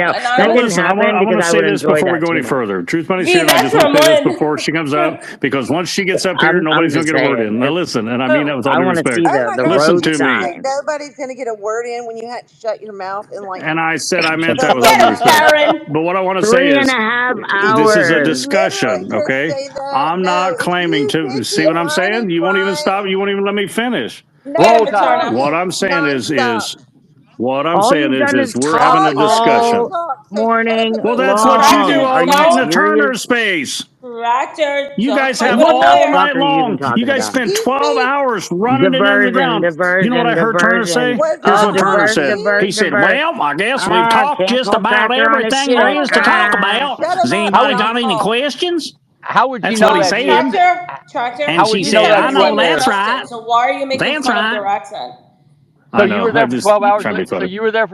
No, And that I didn't listen, I happen want to because I say would this enjoy before we that go too any much. further. Truth Money's V, here, and I that's just want to say this Ramon. before she comes up, because once she gets up here, I'm nobody's going just to get a word saying. in. Now listen, and I mean that with all I due want to respect. see Oh my the God! Listen road Did to you me. say sign. nobody's going to get a word in when you had to shut your mouth and like? And I said I meant that with all Shut due up, respect. Karen. But what I want to say Three and is, a half this is a Did hours. you literally discussion, just okay? say that? I'm No, not if claiming you to did see get what I'm whine saying. and You won't even stop. cry You won't even let me finish. Get Roll it, tide. Paterno. What I'm saying nonstop. is what I'm All saying you've done is is we're having talk a All you do is discussion. all talk. So shut morning the Well, bleep that's up. what you do long. Tractor, Are all you night in the don't. Turner serious? space. Tractor, You don't guys put have it What in the all there. fuck night are you even long. You talking guys about? spend Excuse 12 me. hours running it into the Diversion, ground. You know what I heard Turner say? Was Here's it what Turner about said. me? He said, well, I guess we've talked Can't just call about Tractor on his everything there shit. Oh is to my talk God! about. Shut him Has up How anybody and would I'll got any talk. questions? how would you That's know what he that if you said. went Tractor. And how would she You you know said, said that if I you you know went wasn't that's there? right. trusted, so why are you making That's fun of right. their accent? So I you know. were I there for just 12 hours. trying to be So funny. you were there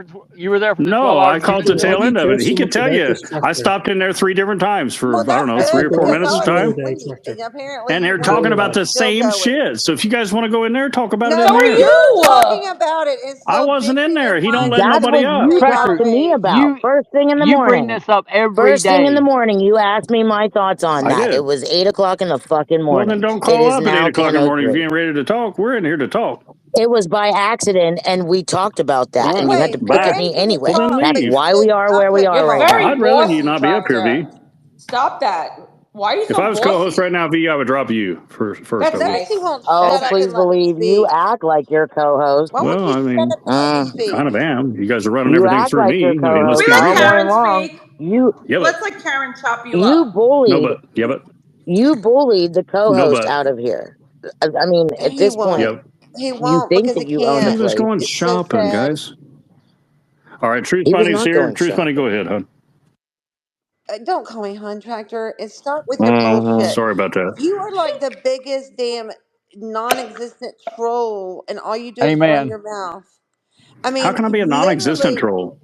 for the 12 No, I hours and you caught the didn't Why know. tail do you end of it. care He so could much tell about you. this I tractor? stopped in there 3 different times for, Well, I don't that's know, That's 3 what or good the 4 because minutes workers of I do was all time. day, asleep tractor. and apparently And you they're wanted talking Roll me about to out. the still same go with shit. it. So if you guys want to go in there, talk about it No, in So are there. you're you. talking about it and I still wasn't in bitching there. and He don't let whining That's and nobody what up. you venting talk to me outrage. about You first thing in the you bring morning. this up every First thing in the day. morning, you asked me my thoughts on I that. It did. was 8 o'clock in the fucking Well, then morning. don't It call is up at 8 now o'clock in the morning if you 10:03. ain't ready to talk. We're in here to talk. It was by accident, and we talked about that, All and you right. had to Wait, pick the at Bye. me reason to Well, anyway. then talk That's leave. why because we are I where we put are You're right Tractor now. very I'd rather you bossy, not be up here, V. Tractor. Stop that. Why are you If so I was co-host bossy? right now, V, I would drop you first. I That's would. because he nice. won't Oh, shut That's up please and nice. let me believe you speak. act like your co-host. Why won't Well, you I shut mean, up and let me kind speak? of am. You guys are running You everything act through like your me. I mean, let's co-host be Let all real. morning Karen long. speak. You Yeah, but Let's let Karen chop you you up. no, bullied but yeah, but you bullied the no, co-host but out of here. I mean, at He this point, won't. yep. He you won't think because that he you own the He can't. was place. going It's so shopping, sad. guys. All right, Truth He was Bunny's not here. going Truth Bunny, go shopping. ahead, hon. Don't call me Hun Tractor and stop with your Hmm. bullshit. Sorry about that. You are like the biggest damn non-existent troll, and all you do is run Amen. your mouth. I How mean, can I be a non-existent literally, troll?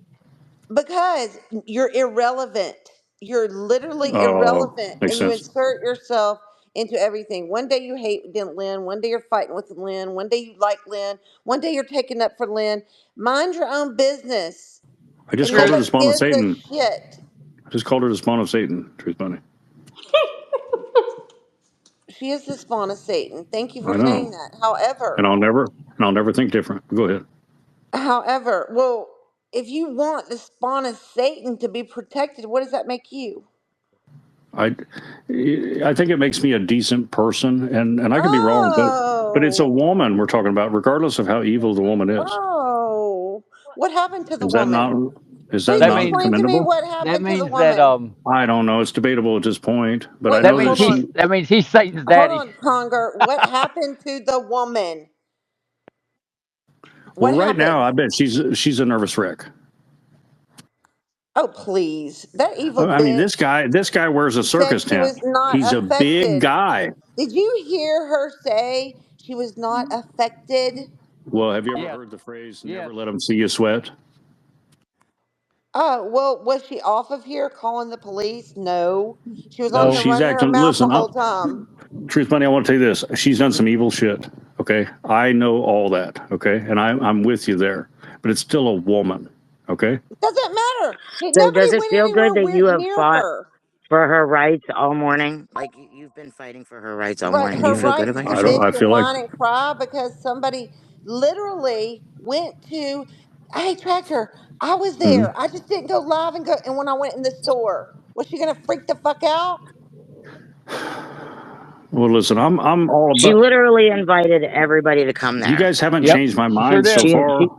because you're irrelevant. You're literally Oh, irrelevant, makes and you sense. insert yourself into everything. One day you hate Lynn. One day you're fighting with Lynn. One day you like Lynn. One day you're taking up for Lynn. Mind your own business, I just and called her Truth. the nobody spawn of gives a Satan. shit. I just called her the spawn of Satan. Truth Bunny. She is the spawn of Satan. Thank you for I saying know, that. and I'll never think different. Go ahead. Well, if you want the spawn of Satan to be protected, what does that make you? I I think it makes me a decent person, and I could be wrong, but it's a Oh, woman we're talking about, regardless of how evil the woman is. oh, what happened to the Is that woman? not is that Please That not means explain to me commendable? what that happened to the means that woman. I don't know. It's debatable at this point, but I Wait, that know that means hold on. she. he's Satan's Hold daddy. on, Conger. What happened to the woman? Well, What right now, happened? I bet she's a nervous wreck. Oh, please. That evil I mean, bitch this guy wears a said circus she tent. was not He's a big affected. guy. Did you hear her say she was not affected? Well, have you ever Yes. heard the phrase Yes. "never let them see you sweat"? Oh, well, was she off of here calling the police? No. She was on Well, here No. she's running her acting. mouth the Listen, whole time. Truth Bunny, I want to tell you this. She's done some evil shit. Okay, I know all that. Okay, and I'm with you there. But it's still a woman. Okay. Doesn't matter. So Nobody does it went feel good anywhere that you have near fought her. for her rights all morning? Like you've been fighting for her rights all But morning. Do you her feel good rights about to I don't. yourself? bitch I and feel like. whine and cry because somebody literally went to, hey, Tractor, I was Mhm. there. I just didn't go live and go. And when I went in the store, was she going to freak the fuck out? Well, listen, I'm all She about. literally invited everybody to come You there. guys haven't Yep. changed my She sure mind so did. far.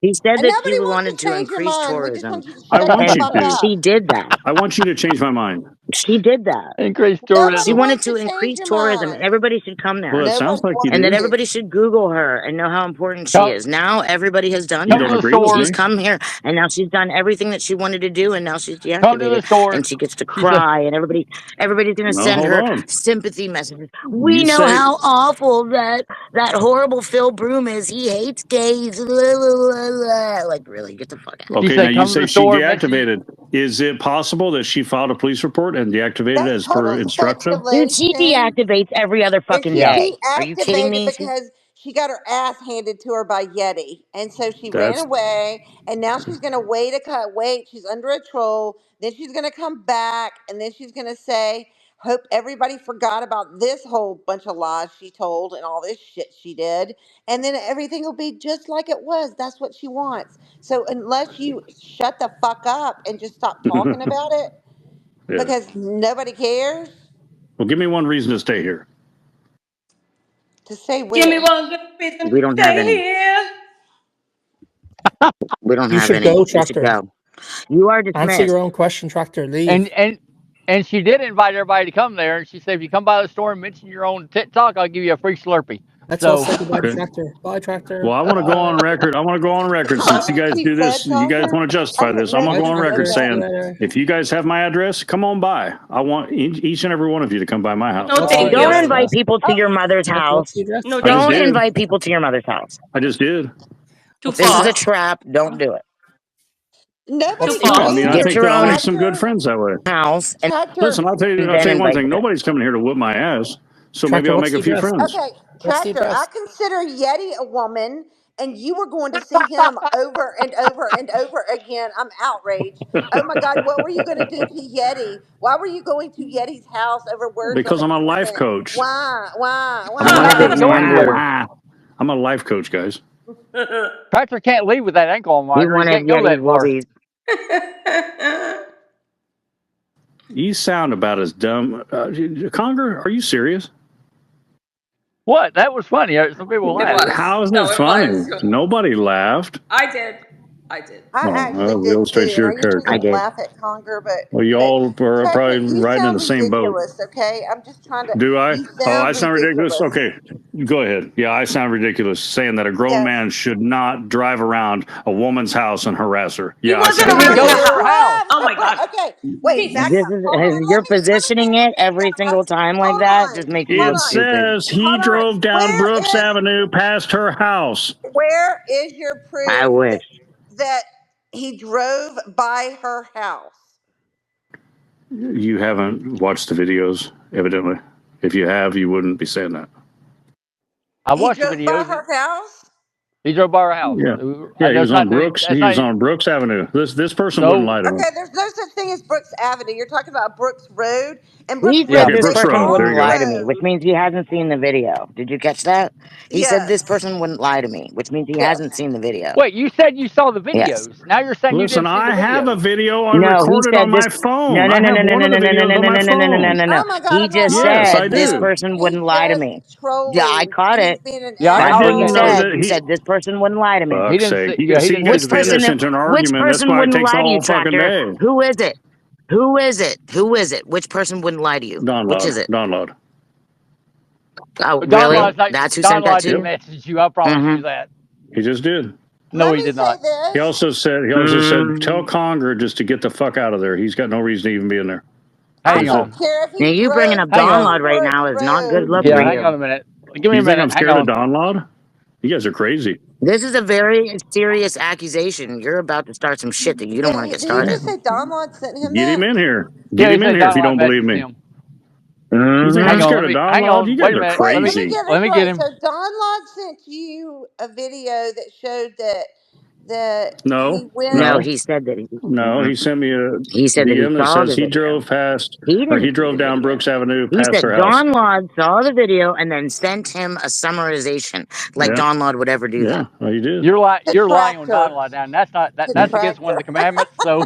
She said And that she nobody wants wanted to to change your increase mind. We just tourism, want you to I shut the want you and fuck to. she up. did that. I want you to change my mind. She did that. Increased Nobody She tourism. wanted wants to to change increase your tourism, and mind. everybody should come Well, there, it sounds Nobody like you and wants that do. to. everybody should Google her and know how important she Come, is. Now everybody has done You come that. don't to the agree with She's store. me? come here, and now she's done everything that she wanted to do, and now she's Come to the deactivated, and store. she gets to She said, cry, and everybody's gonna No, send hold her on. sympathy messages. We You know say how awful that horrible Phil Broom is. He hates gays. Blah, blah, blah, blah. Like, really, get the fuck out of she okay. Now said, you come to say the she store. Make sure you. deactivated. Is it possible that she filed a police report and deactivated That's as per total instruction? here. Dude, she speculation. deactivates every other And fucking she Yeah. day. Are you kidding deactivated me? because she got her ass handed to her by Yeti, and so she ran That's away. And now she's gonna wait. She's under a troll. Then she's gonna come back, and then she's gonna say, "Hope everybody forgot about this whole bunch of lies she told and all this shit she did." And then everything will be just like it was. That's what she wants. So unless you shut the fuck up and just stop talking about it, yeah. because nobody cares, Well, give me one reason to stay here. to say Give me where. one good reason We to don't have stay any. here. We don't You have should any. go, You should Tractor. go. You are Answer dismissed. your own question, Tractor. Leave. And she did invite everybody to come there. And she said, if you come by the store and mention your own TikTok, I'll give you a free Slurpee. Let's all So say goodbye to Okay. Tractor. Bye, Tractor. Well, I want to go on record. I want to go on record since you guys She do this. said, You guys Talker? want to justify I this. didn't I'm gonna know go on you record said saying, that. if you guys have my address, come on by. I want each and every one of you to come by my house. No, thank Don't you. invite people to your mother's What's house. the address? No, I just Don't did. invite people to your mother's house. I just did. Too This is far. a trap. Don't do it. Nobody Too far. I mean, I Get think your that I'll own make some good friends that way. house and Tractor. Listen, I'll tell you then one invite thing. them. Nobody's coming here to whip my ass. So maybe Tractor, I'll what's make a the few address? friends. Okay, What's the Tractor, I address? consider Yeti a woman, and you were going to see him over and over and over again. I'm outraged. Oh my God, what were you going to do to Yeti? Why were you going to Yeti's house over words Because of I'm a life agreement? coach. Why? You don't have to go anywhere. I'm a life coach, guys. Tractor can't leave with that ankle on We monitor. He wanted can't go Yeti that far. Woobies. You sound about as dumb. Conger, are you serious? What? That was funny. Some people It laughed. was. How is No, it it funny? was. Nobody laughed. I did. I did. I Oh, actually well, it did illustrates too. your I usually character. I don't did. laugh at Conger, Well, you all are Tractor, probably you riding in sound the same boat. ridiculous. Okay, I'm just trying to. Do I? You Oh, I sound sound ridiculous? ridiculous. Okay, go ahead. Yeah, I sound ridiculous saying that a grown Yes. man should not drive around a woman's house and harass her. Yeah, I wasn't sound He around goes ridiculous. to her house. Oh my God. Okay, wait. Jesus. Back This up. is Hold on. you're Let me positioning it every single time like Hold that. on. Just makes you Hold It look on. stupid. says he Hold on. drove down Where Brooks is Avenue past her house. where is your I proof wish. that he drove by her house? You haven't watched the videos, evidently. If you have, you wouldn't be saying that. I He watched the drove by videos. her house? He drove by her house. Yeah, I he know was it's not- on Brooks. that's He not- was on Brooks Avenue. This person So- wouldn't lie to me. Okay, there's no such thing as Brooks Avenue. You're talking about Brooks Road. And Brooks He Road said Okay, is this a Brooks person Road. There wouldn't you go. lie to me, road. which means he hasn't seen the video. Did you catch that? He said this Yes. person wouldn't lie to me, which means he Yes. hasn't seen the video. Wait, you said you saw the videos. Yes. Now you're saying Listen, you didn't see I the have a videos. video No, he recorded said on my this. phone. No, no, I no, have no, no, one no, of no, the no, no, videos no, on no, my no, no, no, no, phone. no, no. Oh my God, He I'm not just lying. Yes, I said this do. person wouldn't lie to He's me. just trolling. Yeah, I caught He's it. being an Yeah, That's I'll what didn't he admit know that. said. that He said this person wouldn't lie to me. Fuck's He didn't sake. see- yeah, he didn't see You guys the turn video. this into an Which argument. That's person why it wouldn't takes lie to you, all fucking Tractor? day. Who is it? Who is it? Who is it? Which person wouldn't lie to you? Don Which Loud. is it? Don Loud. Oh, But Don really? Lod's not, That's who Don sent that Lodge to didn't you? message you. I promise Mhm. you that. He just did. No, Let he me did say not. this. He also said, tell Conger just to get the fuck out of there. He's got no reason to even be in there. I Hang That's on. don't care if Now, he you bringing drove up Hang Don on. Lod right Brooks now is not good Road. look Yeah, for hang you. on a minute. Give me You a think minute. I'm Hang scared on. of Don Loud? You guys are crazy. This is a very serious accusation. You're about to start some shit that you don't want to get Did he started. just say Don Lod sent him Get that? him in here. Yeah, Get he him in said here if Don you Lod don't believe messaged me. him. You think Hang I'm on, scared of Don hang Loud? on. You Wait guys a are minute. Wait, crazy. Let me get him. So Don Lod sent you a video that showed that No, he went. No, no, he said that. no. He sent me a He said that he DM that saw the says he video. drove past, He or he didn't see drove the down video. Brooks Avenue He past said her house. Don Lod saw the video and then sent him a summarization, like Yeah. Don Lod would ever do Yeah, that. well, he did. You're lying on Detractor. Don Lod now. And that's not that's against one of the commandments. So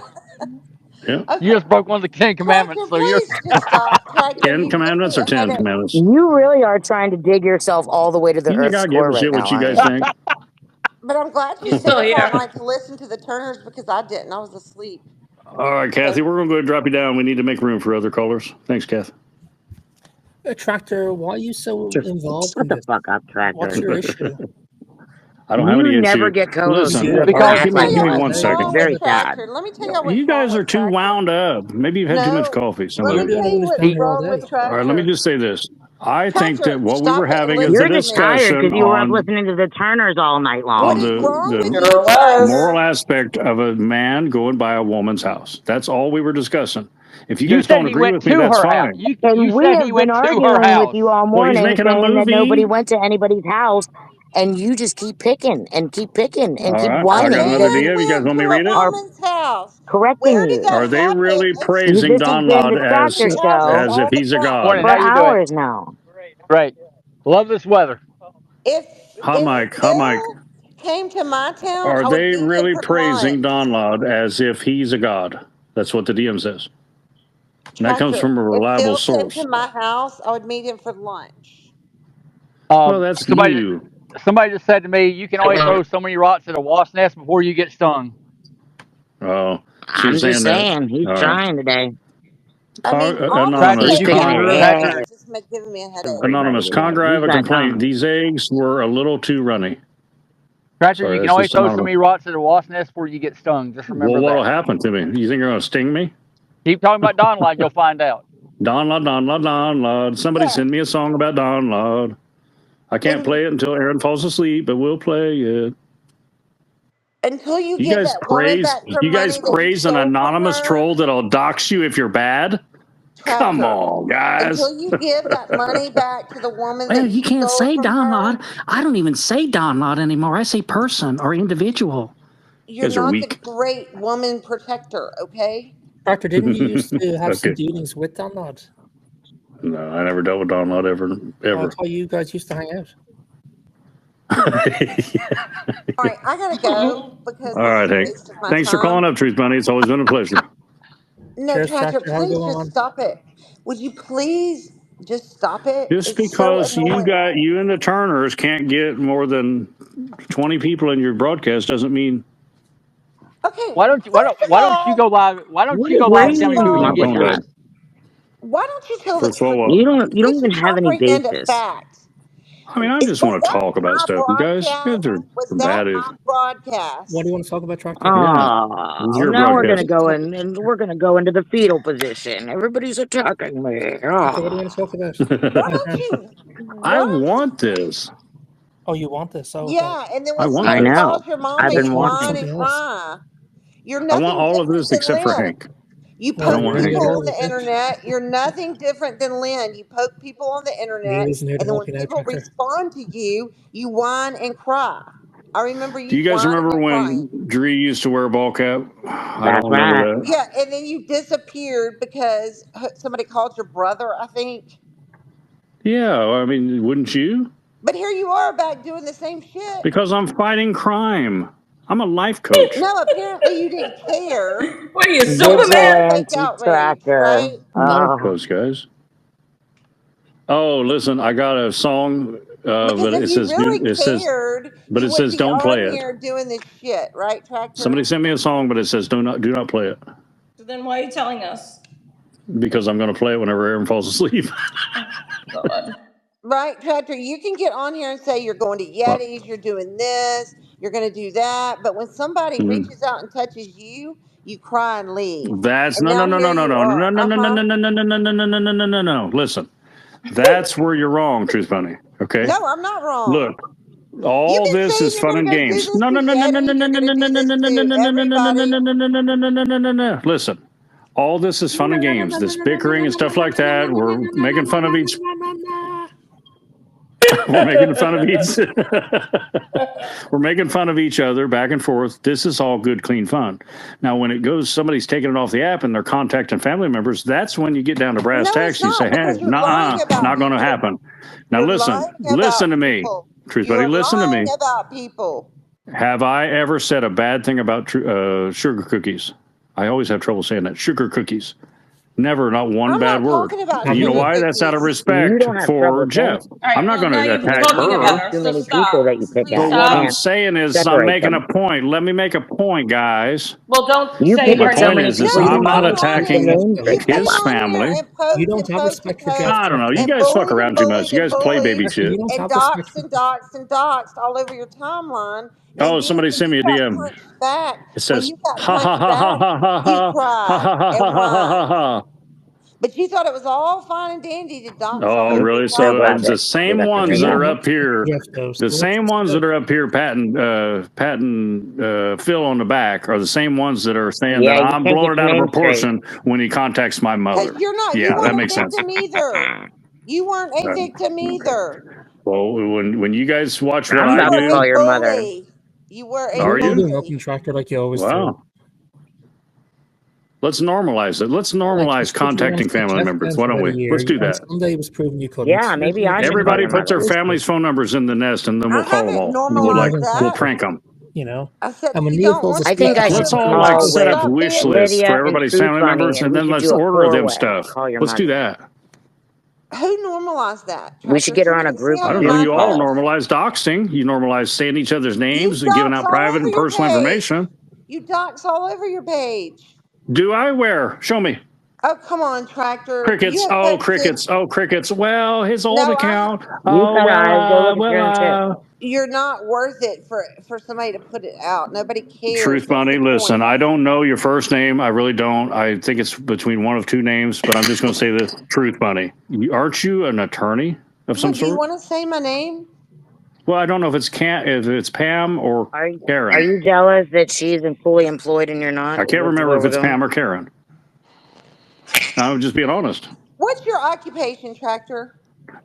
Yeah. Okay. you just broke one of the 10 commandments. Tractor, So you're please just stop. Tractor, 10 you commandments or give me a 10 headache. commandments? You really are trying to dig yourself all the way to the You think Earth's I give core a right shit what now, you aren't guys you? think? But I'm glad you stayed Oh, up yeah. all night to listen to the Turners because I didn't. I was asleep. All right, Kathy, we're going to go ahead and drop you down. We need to make room for other callers. Thanks, Kath. Tractor, why are you so involved Shut in the this? fuck up, Tractor. What's your issue? I don't have You any never issue. get co-hosts Listen, who have Because- act give like me that. one It's second. very sad. Let me tell y'all what's You guys wrong are with too Tractor. wound up. Maybe you've had too No, much coffee. Some Let of me Maybe you. I tell don't you what's understand her all wrong with day. All right, let me Tractor. just say this. I think Tractor, that what we stop were it and having is listen a You're to just me. tired discussion because you were up on listening to the Turners all night long. What is the- wrong the- with you, Sure was. Tractor? moral aspect of a man going by a woman's house. That's all we were discussing. If you You guys said don't he agree went with me, to that's her house. fine. You And we said have he been went to her arguing house. with you all Well, he's morning making a saying that movie. nobody went to anybody's house. and you just keep picking and keep picking and All keep right, I whining got another that DM. You guys went want me to to a read it? woman's house. correcting Where did you. that Are they happen? really And praising This has Don been Lod the tractor show as if he's a god? Morning, for how you doing? hours now. Great. Love this weather. If Hi, Mike. Hi, Mike. Phil came to my town, Are I would they meet him really for praising lunch. Don Lod as if he's a god? That's what the DM says. And that comes Tractor, from a if reliable Phil came source. to my house, I would meet him for lunch. Well, that's you. Somebody just said to me, "You can only throw so many rocks at a wasp nest before you get stung." Oh, I'm she's just saying saying, he's All right. trying today. I mean, Anonymous. He's picking Congra, it. it's just giving me a headache. Anonymous. Congra, I have a complaint. These eggs were a little too runny. Tractor, Sorry, you can that's only just throw so anonymous. many rocks at a wasp nest before you get stung. Just remember Well, what'll that. happen to me? You think you're going to sting me? Keep talking about Don Lod, you'll find out. Don Lod, Don Lod, Don Lod. Somebody Yeah. send me a song about Don Lod. I can't play it until Aaron falls asleep, but we'll play it. Until you You give guys that woman praise back her you guys money that you praise an stole from anonymous her, troll that'll dox you if you're bad? Tractor, Come on, guys. until you give that money back to the woman Well, that you can't stole say from Don her, Lod. I don't even say Don Lod anymore. I say person or individual. you're guys are not the weak. great woman protector, okay? Tractor, didn't you used to have some Okay. dealings with Don Lod? No, I never dealt with Don Lod ever. Oh, I thought you guys used to hang out. All right, I gotta go because All right, this is a Hank. waste of my Thanks for time. calling up, Truth Bunny. It's always been a pleasure. No, Cheers, Tractor, Tractor. Have a please good just one. stop it. Would you please just stop it? Just It's so because annoying. you and the Turners can't get more than 20 people in your broadcast doesn't mean. Okay. Why don't you go live? Why don't What you go are live you and tell me even who you My get phone talking died. about? Why don't you tell First the of all, truth? what? You don't Get even you have any comprehend a basis. fact. I mean, I just want to talk about my stuff. You guys broadcast? are Was that combative. my broadcast? What do you want to talk about, Tractor? Oh, It's your now we're gonna broadcast. go in and we're gonna go into the fetal position. Everybody's attacking me. Okay, what do you want to talk about? Why don't you? I What? want this. Oh, you want this? Oh, okay. Yeah, and then I when want I somebody this. know. calls your mama, I've been you want whine wanting. and something else. cry. You're I want nothing all of different this than except for Lynn. Hank. You Well, I don't poke want bring Hank. it people on over, the bitch. internet. You're nothing different than Lynn. You poke people on the He internet, isn't here to and then when help you now, people Tractor. respond to you, you whine and cry. I remember Do you you guys whining remember and crying. when Dree used to wear a ball cap? I That's don't remember right. that. Yeah, and then you disappeared because somebody called your brother, I think. Yeah, I mean, wouldn't you? But here you are back doing the same shit. Because I'm fighting crime. I'm a life coach. No, apparently you didn't care. What are you, Superman? Vigilante Fake outrage, tracker. right? Life Oh, coach, guys. Oh, listen, I got a song, Because but if it you says, really it says, cared, but you it wouldn't says, be don't play on it. here doing this shit, right, Tractor? Somebody sent me a song, but it says, do not play it. So then why are you telling us? Because I'm going to play it whenever Aaron falls asleep. God. Right, Tractor, you can get on here and say you're going to Yetis, you're doing this, you're going to do that. But when somebody reaches out and touches you, you cry and leave. That's And no. now here you are. No. Listen, that's where you're wrong, Truth Bunny. Okay. No, I'm not wrong. Look, You've all been this saying is you're fun going and to go do games. this to Yetis, you're going to do this to everybody. No. Listen, all this is fun and games. This bickering and stuff like that. We're making fun of each. We're making fun of each. We're making fun of each other back and forth. This is all good, clean fun. Now, when it goes, somebody's taking it off the app and they're contacting family members. That's when you get down to brass No, tacks. it's You not, say, because "Hey, you're lying about not going to people. happen." Now, You're listen lying about to me, people. Truth You Buddy. are Listen to me. lying about people. Have I ever said a bad thing about sugar cookies? I always have trouble saying that. Sugar cookies. Never, not one I'm bad not word. talking about And you know sugar why? That's out of cookies. you respect don't have for trouble Jeff. saying. All right, I'm not well, going now to you've been attack talking her. about her, Too so many stop. people that you pick Please But on. what stop. I'm saying is, I'm Separate making them. a point. Let me make a point, guys. Well, don't You say pick her at so point many name. is people. No, You I'm you don't not have come on respect for the attacking here. names You that come his people. on here family. and poke You don't and have poke respect and for poke Jeff, I don't know. You and guys fuck bullied around and too much. bullied You and guys play bullied baby Tractor, shit. you don't and have respect doxed for. and doxed and doxed all over your timeline. Oh, And then somebody when sent you me a got DM. punched back, It when says, you got ha ha punched ha ha back, ha ha you ha ha cried ha ha and ha ha ha whined. ha. But you thought it was all fine and dandy to dox Oh, somebody really? and So cry So glad about the that it. we same got to ones bring that that are up. up here, Jeff knows. the same ones that are up here patting Phil on the back are the same ones that are saying Yeah, that you I'm can't blowing get it your out of name straight. proportion when he contacts my Because mother. you Yeah, that weren't a makes sense. victim either. You weren't a victim Okay. either. Well, when you guys watch what I'm I about to do, call your mother. bully. You were a Are You're you? doing bully. open tractor like you always do. wow. Let's normalize it. Let's Like, normalize you said you contacting wanted to family test members. fans Why for don't about a we? year, Let's do and that. someday was proven you couldn't. Yeah, maybe I should Everybody call your puts their mother. family's phone numbers in the nest, and then we'll I call them haven't all. We'll normalized we'll that. prank them. You know, I said and when you don't Neopol's want a I think I speaker, should Let's all call like to set up with wish being lists Lydia for and everybody's Truth family Bunny, members, and and we then should let's do a order them four-way. stuff. Call your Let's mother. do that. who normalized that. We should Tractor? get her on a See group how I your don't know. video mind You all call. works? normalize doxing. You normalize saying each other's You names and giving dox out all private over and your personal page. information. You dox all over your page. Do I? Where? Show me. Oh, come on, Tractor. You Crickets. have Oh, posted. crickets. Oh, crickets. Well, his old No, account. You Oh, said I go look at your own shit. well. you're not worth it for somebody to put it out. Nobody cares. Truth That's Bunny, the listen, point. I don't know your first name. I really don't. I think it's between one of two names, but I'm just going to say this. Truth Bunny. Aren't you an attorney of some Well, do you sort? want to say my name? Well, I don't know if it's Pam or Are Karen. you jealous that she's fully employed and you're not? I can't Is remember where if we're it's going? Pam or Karen. I'm just being honest. What's your occupation, Tractor?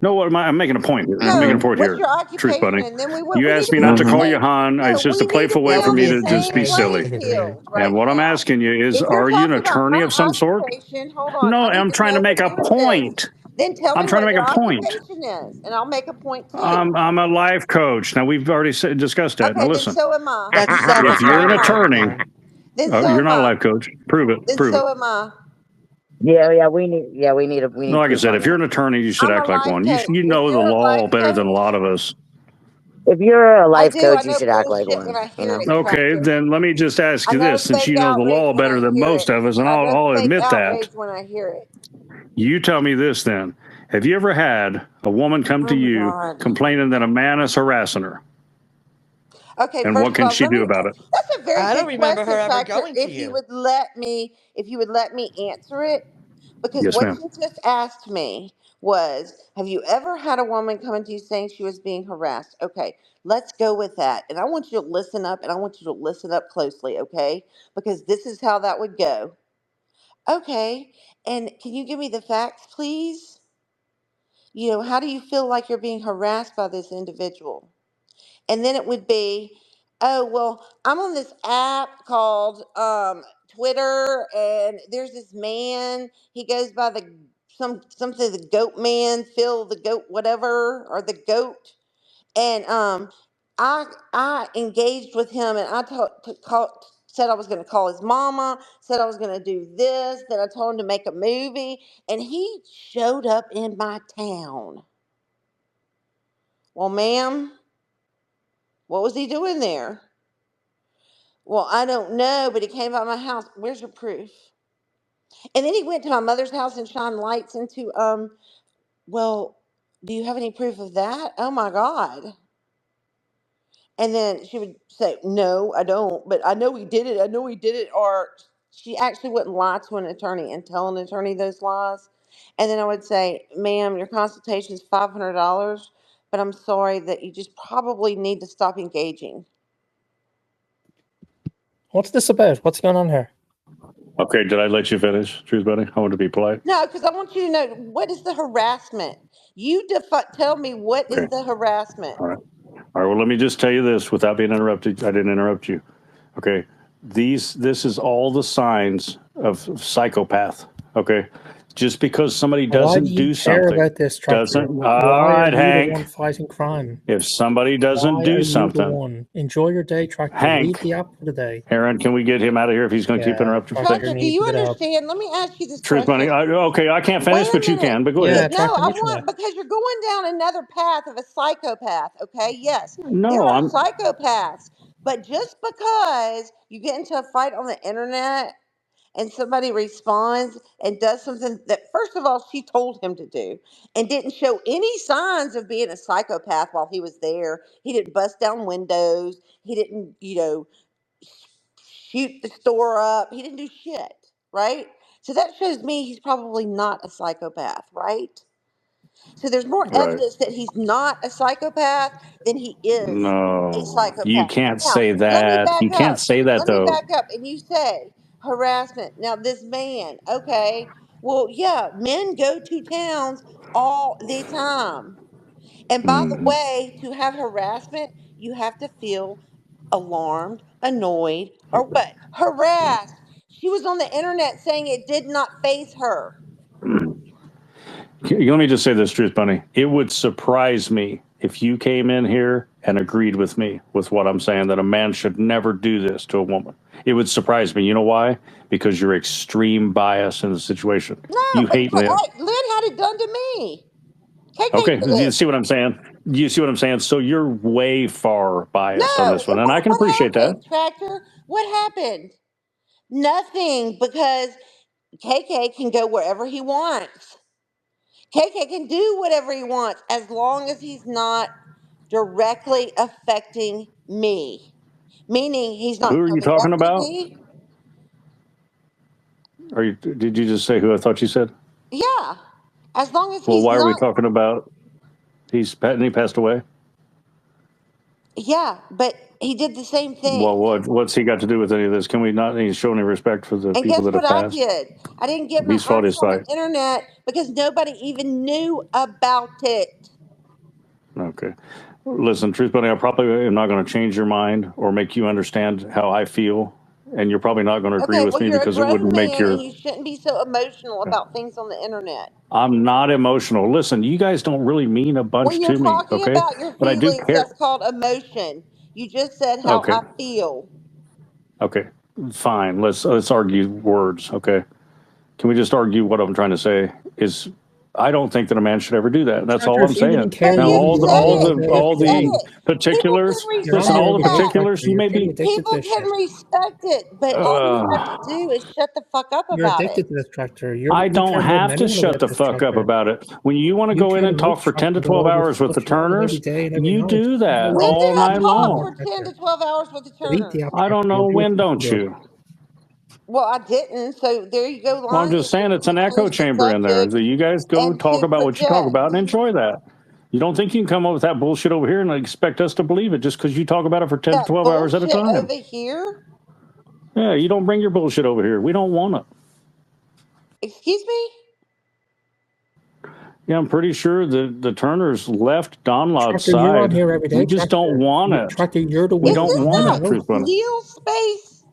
No, what am I? I'm making a point here. I'm No, making a point what's here. your Truth occupation? Bunny. And then we You need asked to me be on not to the call same. you Han. No, It's just a we need to playful be way for on me the to just same be silly. playing field right And what I'm now. asking you is, If you're are you an talking about attorney my of some sort? occupation, hold on. No, I need I'm to trying to know make the a answer to this. point. Then tell I'm me trying to what make your a point. occupation is, and I'll make a point too. I'm a life coach. Now we've already discussed that. Okay, Now then listen, so am I. That's So if you're an am I. attorney, Then so you're am not a I. life coach. Prove it. Then Prove it. so am I. Yeah, we need No, like I Truth said, on if you're an that. attorney, you should I'm a act like life one. coach. You If know the you're a law life better than a coach, lot of us. If you're a I life do. I coach, you know should act like bullshit when one. I hear it, Okay, Tractor. then let me just ask I you know this, since fake you know the outrage law when better I than hear most it. of us, and I know I'll fake admit that. outrage when I hear it. You tell me this then. Have you ever had a woman come to Oh my you God. complaining that a man is harassing her? Okay, And first what of can all, she do about it? that's a very I don't good remember her question, ever Tractor. going to If you you. would let me answer it, because Yes, what ma'am. you just asked me was, have you ever had a woman come into you saying she was being harassed? Okay, let's go with that. And I want you to listen up, and I want you to listen up closely, okay? Because this is how that would go. Okay, and can you give me the facts, please? How do you feel like you're being harassed by this individual? And then it would be, oh, well, I'm on this app called Twitter, and there's this man. He goes by something, the goat man, Phil the goat whatever, or the goat. And I engaged with him, and said I was going to call his mama, said I was going to do this, then I told him to make a movie, and he showed up in my town. Well, ma'am, what was he doing there? Well, I don't know, but he came by my house. Where's your proof? And then he went to my mother's house and shined lights into, well, do you have any proof of that? Oh my God. And then she would say, no, I don't, but I know he did it. I know he did it. Or she actually wouldn't lie to an attorney and tell an attorney those lies. And then I would say, ma'am, your consultation is $500, but I'm sorry that you just probably need to stop engaging. What's this about? What's going on here? Okay, did I let you finish, Truth Buddy? I want to be polite. No, because I want you to know, what is the harassment? You tell me, what is Okay. the harassment? All right. All right. Well, let me just tell you this without being interrupted. I didn't interrupt you. Okay. This is all the signs of psychopath. Okay. Just because somebody Why doesn't do you do care something about this, Tractor? doesn't. Why All are right, you the Hank. one fighting crime? If somebody doesn't Why are do you the something, one? Enjoy your day, Tractor. Hank. Leave the app for the day. Aaron, can we get him out of here if he's going to keep Yeah, interrupting? Tractor Tractor, do needs you to get out. understand? Let me ask you this Truth Bunny. question. Okay, I can't finish, Wait a but you minute. can. But go Yeah, ahead. No, Tractor, I you try. want, because you're going down another path of a psychopath, okay? Yes, there No, are I'm. psychopaths. But just because you get into a fight on the internet and somebody responds and does something that, first of all, she told him to do and didn't show any signs of being a psychopath while he was there. He didn't bust down windows. He didn't, shoot the store up. He didn't do shit, right? So that shows me he's probably not a psychopath, right? So there's more Right. evidence that he's not a psychopath than he is a No, you psychopath. can't Now, say let me that. back You can't up. say that, Let me though. back up. And you say harassment. Now, this man, okay, well, yeah, men go to towns all the time. And by the way, to have harassment, you have to feel alarmed, annoyed, or what? Harassed. She was on the internet saying it did not faze her. Let me just say this, Truth Bunny. It would surprise me if you came in here and agreed with me with what I'm saying, that a man should never do this to a woman. It would surprise me. You know why? Because you're extreme bias in the situation. No, You hate Lynn. Lynn had it done to me. KK Okay, did. you see what I'm saying? You see what I'm saying? So you're way far biased on this one, and I can what appreciate happened, that. Tractor? What happened? Nothing, because KK can go wherever he wants. KK can do whatever he wants as long as he's not directly affecting me. Meaning he's not Who are you coming talking after about? me. Did you just say who I thought you said? Yeah. As long as Well, he's why are we not. talking about he passed away? Yeah, but he did the same thing. Well, what's he got to do with any of this? Can we not show any respect for the And people guess that have what I passed? did? I didn't get my He's fought his ass on fight. the internet because nobody even knew about it. Okay. Listen, Truth Bunny, I probably am not going to change your mind or make you understand how I feel, and you're probably not going to agree with me you're because a it grown wouldn't make man your. and you shouldn't be so emotional about things on the internet. I'm not emotional. Listen, you guys don't really mean a bunch When you're to me, talking okay? about your But I do feelings, care. that's called emotion. You just said how Okay. I feel. Okay, fine. Let's argue words, okay? Can we just argue what I'm trying to say is I don't think that a man should ever do that. That's all I'm If you didn't saying. care, Now, you all wouldn't the say particulars. You're Listen, on all here the every day, particulars. Tractor. You may You're be. addicted to People this can shit. respect it, but all you have to do is shut the fuck up You're about addicted it. to this, Tractor. I don't have to shut the fuck up about it. When you want to go in and talk for 10 to 12 hours with the Turners, you do that When all did I night talk long. for 10 to 12 hours with the Turners? I don't know when, don't you? Well, I didn't, so there you go. Well, I'm just saying it's an echo chamber in there. So you guys go talk about what you talk about and enjoy that. You don't think you can come up with that bullshit over here and expect us to believe it just because you talk about it for 10 to 12 hours at a time. Over here? Yeah, you don't bring your bullshit over here. We don't want it. Excuse me? Yeah, I'm pretty sure that the Turners left Don Laud's Tractor, you're on side. here every day. We just don't want it. Tractor, you're the We one. don't want it, Truth Bunny. Neil's space?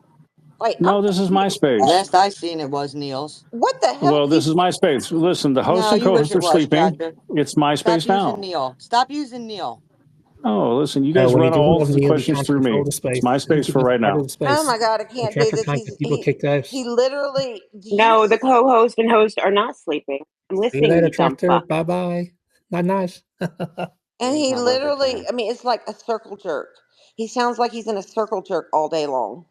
Like, No, this is my space. Last I seen it was Neil's. What the hell? Well, this is my space. Listen, the host No, and you wish co-host it are was, sleeping. Tractor. It's my space Stop now. using Neil. Stop using Neil. Oh, listen, you guys when run you do all love the Neil, you questions can't through me. control the space. It's my space for right now. Oh my God, I can't do this. He literally. No, the co-host and host are not sleeping. I'm See you listening. later, You dumb Tractor. fuck. Bye bye. Not nice. And he literally, I mean, it's like a circle jerk. He sounds like he's in a circle jerk all day long.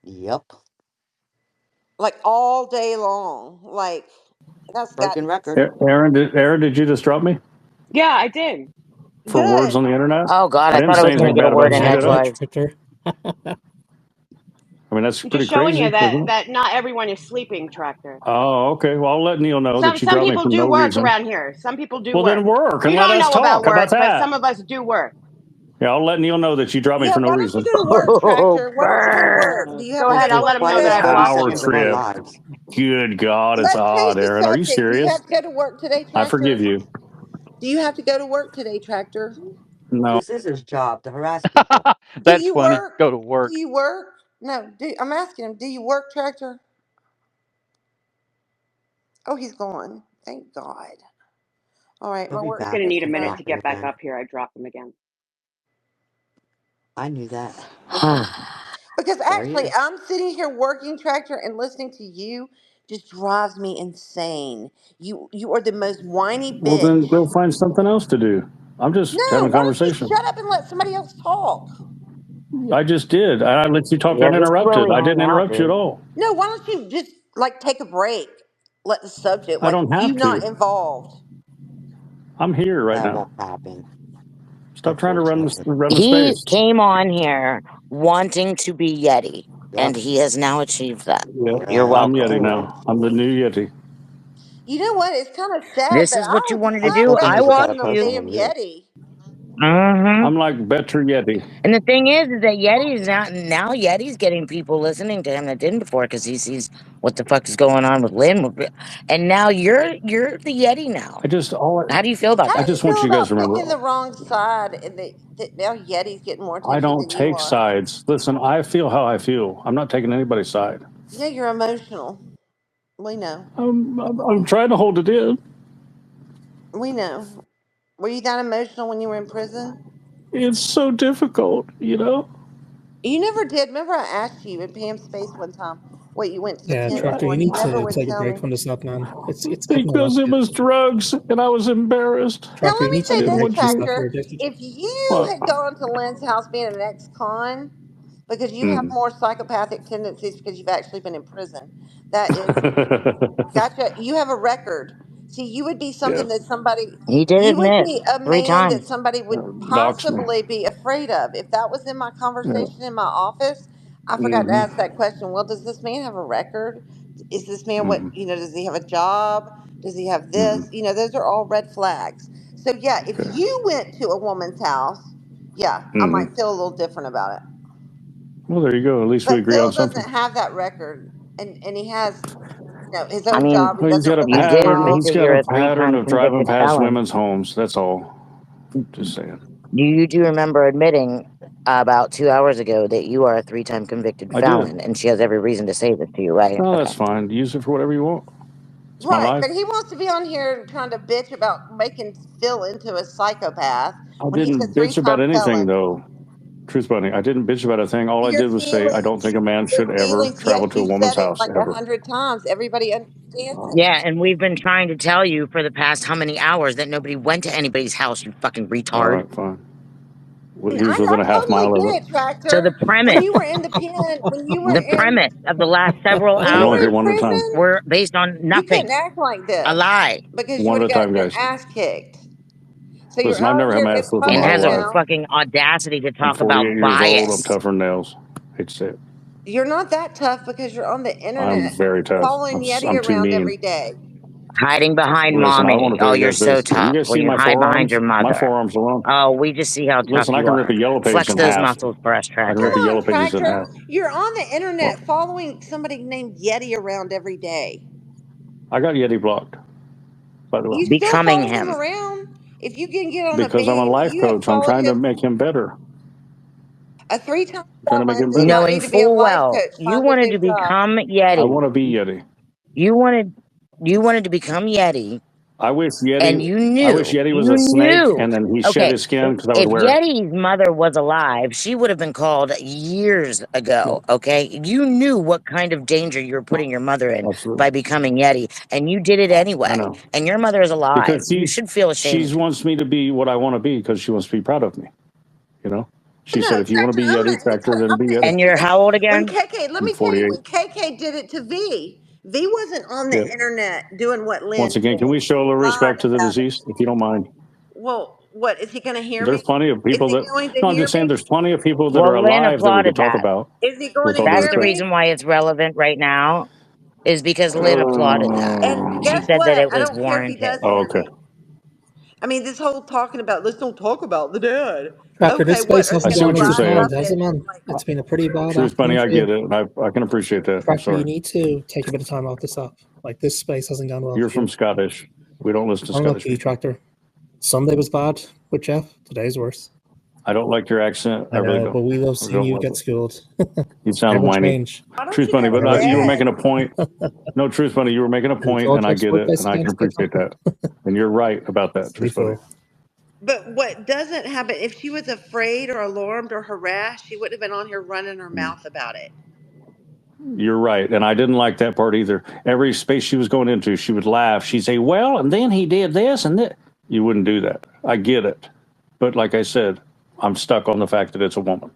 Yep. Like all day long. Like, that's broken record. Aaron, did you just drop me? Yeah, I did. For words on the internet? Oh God, I I didn't thought I say was going anything to get a bad word about in you, did I? edgewise. I mean, that's I'm pretty just showing crazy. you isn't it? that not everyone is sleeping, Tractor. Oh, okay. Well, I'll let Neil know that you Some dropped me people for do no work reason. around here. Some people do Well, work. then work We and let don't us know about talk. How work, about that? but some of us do work. Yeah, I'll let Neil know that you dropped me for no why reason. don't you go to work, Tractor? Why don't you go to work? Do you have Go to ahead. go to I'll let work them know that I Power blocked you. trip. Good God, it's Let's change odd, the Aaron. Are you subject. Do you serious? have to go to work today, Tractor? I forgive you. Do you have to go to work today, Tractor? No. This is his job to harass people. That's do you funny. work? Go to work. Do you work? No. I'm asking him. Do you work, Tractor? Oh, he's gone. Thank God. All right, He'll be He's back. going to need a He's minute to dropping get back again. up here. I dropped him again. I knew that. Because There he actually, is. I'm sitting here working, Tractor, and listening to you just drives me insane. You are the most whiny Well, bitch. then go find something else to do. I'm just having a Why don't you conversation. shut up and let somebody else talk? I just did. I let you talk Yeah, just uninterrupted. really I didn't hang out, interrupt you dude. at all. No, why don't you just like take a break? Let the subject, I don't have you not to. involved. I'm here right That now. won't happen. Stop trying to run the He space. came on here wanting to be Yeti, and he has now achieved that. Yeah, You're welcome. I'm Yeti now. I'm the new Yeti. You know what? It's kind of sad This that is what you wanted to I do. don't I think watched no you. damn Yeti. I'm like better Yeti. And the thing is that Yeti's now Yeti's getting people listening to him that didn't before because he sees what the fuck is going on with Lynn, and now you're the Yeti now. How do you feel about How that? do you feel you guys about to remember. picking the wrong side and that now Yeti's getting more attention I don't than you take are? sides. Listen, I feel how I feel. I'm not taking anybody's side. Yeah, you're emotional. We know. I'm trying to hold it in. We know. Were you that emotional when you were in prison? It's so difficult, you know? You never did. Remember I asked you in Pam's space one time what you went to the Yeah, pen Tractor, for, you and you need never to would take a tell break me. from this up, man. It's getting a lot. Because it was drugs and I was embarrassed. Now Tractor, let you me need say to take a this, break from stuff. Tractor. You're addicted. If you What? had gone to Lynn's house being an ex-con, because you have more psychopathic tendencies because you've actually been in prison. That is, gotcha. You have a record. See, you would be something that somebody, He did you would admit be a 3 man that times. somebody would Dox me. possibly be afraid of. If that was in my conversation in my office, I forgot to Mhm. ask that question. Well, does this man have a record? Is this man does he have a job? Does he have this? Those are all red flags. So yeah, if you went to a woman's house, yeah, I might feel a little different about it. Well, there you go. At least we But agree Bill on something. doesn't have that record, and he has, his I own mean, job. He Well, he's doesn't got a live you in did his pattern. admit house. He's that got you're a a pattern 3-time of driving convicted past felon. women's homes. That's all. Just saying. You do remember admitting about 2 hours ago that you are a 3-time convicted I felon, did. and she has every reason to say this to you, right? No, Okay. that's fine. Use it for whatever you want. It's my Right, life. but he wants to be on here trying to bitch about making Phil into a psychopath I when he's a didn't bitch about 3-time anything, felon. though. Truth Bunny, I didn't bitch about a thing. All I Your did was say I don't feelings, think a man should your ever feelings. travel Yes, to a you woman's said it house like ever. 100 times. Everybody understands it. Yeah, and we've been trying to tell you for the past how many hours that nobody went to anybody's house, you fucking retard. All right, fine. Well, And he was within I a half totally mile of get it. it, Tractor. So the premise, When you were in the pen, when you were the premise of the last several when I'm you only were here hours in one at a time. prison, were based on you couldn't nothing, act like this a lie, because you One would at have a time, gotten your guys. ass kicked. So you're Listen, I've out never had here my in ass flipped in and my public has whole a life. now. fucking audacity to I'm talk 48 about years old. I'm bias. tougher than nails. Hate to say it. You're not that tough because you're on the I'm internet very tough. following Yeti I'm too around mean. every day. Hiding behind Listen, I want mommy. to tell Oh, you you're guys so this. You tough. guys Well, see you my hide behind forearms? your My mother. forearms alone. Oh, we just see how tough Listen, I you can rip are. a yellow pages Flex in those half. muscles for us, I can Come rip a Tractor. yellow on, pages in Tractor. half. You're on the Well, internet following somebody named Yeti around every day. I got Yeti blocked, by the way, You still Becoming follow him him. around? If you can get on a because I'm a beam, life you have coach. I'm followed trying to him. make him better. A 3-time I'm trying to make felon him does better. not Knowing need to be a full life well coach. you Find a wanted new to job. become I Yeti. want to be Yeti. You wanted to become Yeti, I wish and you Yeti was a snake, knew. and then he shed Okay, his skin because I would if wear it. Yeti's mother was alive, she would have been called years ago. Yeah, Okay, you knew what kind of danger you were putting your mother in absolutely. by becoming Yeti, and you did it I anyway. know. And your mother is alive. Because You should feel ashamed. she wants me to be what I want to be because she wants to be proud of me. You know, she No, said, if you want to Tractor, be Yeti, Tractor, then I'm be gonna Yeti. And hit you you're this. how old When again? KK, let I'm me tell you, 48. when KK did it to V wasn't on the Yeah. internet doing what Lynn Once again, did. can we show a little Lied respect to the about it. deceased, if you don't mind? Well, what is he going to hear There's me? plenty of Is people he that. going to No, I'm hear just saying, me? there's plenty of people that are Well, Lynn alive that we could applauded talk that. about. Is he going With to all due That's hear the respect. reason me? why it's relevant right now, is because Lynn applauded that. And She guess said that what? it I was don't care if he does warranted. Oh, hear okay. me. I mean, this whole talking about let's don't talk about the dead. Tractor, Okay, this what space are they I hasn't see going gone what to you're as rise saying. planned, up has it, and man? like? It's been a pretty bad Truth afternoon Bunny, I for you. get it. And I can appreciate that. I'm Tractor, you sorry. need to take a bit of time off this up. Like, this space hasn't gone well You're for you. from Scottish. We don't listen to I don't know Scottish for you, people. Tractor. Sunday was bad with Jeff. Today's worse. I don't like your accent. I I really know, don't. but we love I seeing don't you like get it. schooled. You sound Never whiny. change. Why don't Truth you Bunny, go but to you were bed? making a point. No, Truth Bunny, you were making a point, and I get it, and I can appreciate that. And you're right about that, Truth Bunny. But what doesn't happen, if she was afraid or alarmed or harassed, she wouldn't have been on here running her mouth about it. You're right. And I didn't like that part either. Every space she was going into, she would laugh. She'd say, well, and then he did this and that. You wouldn't do that. I get it. But like I said, I'm stuck on the fact that it's a woman.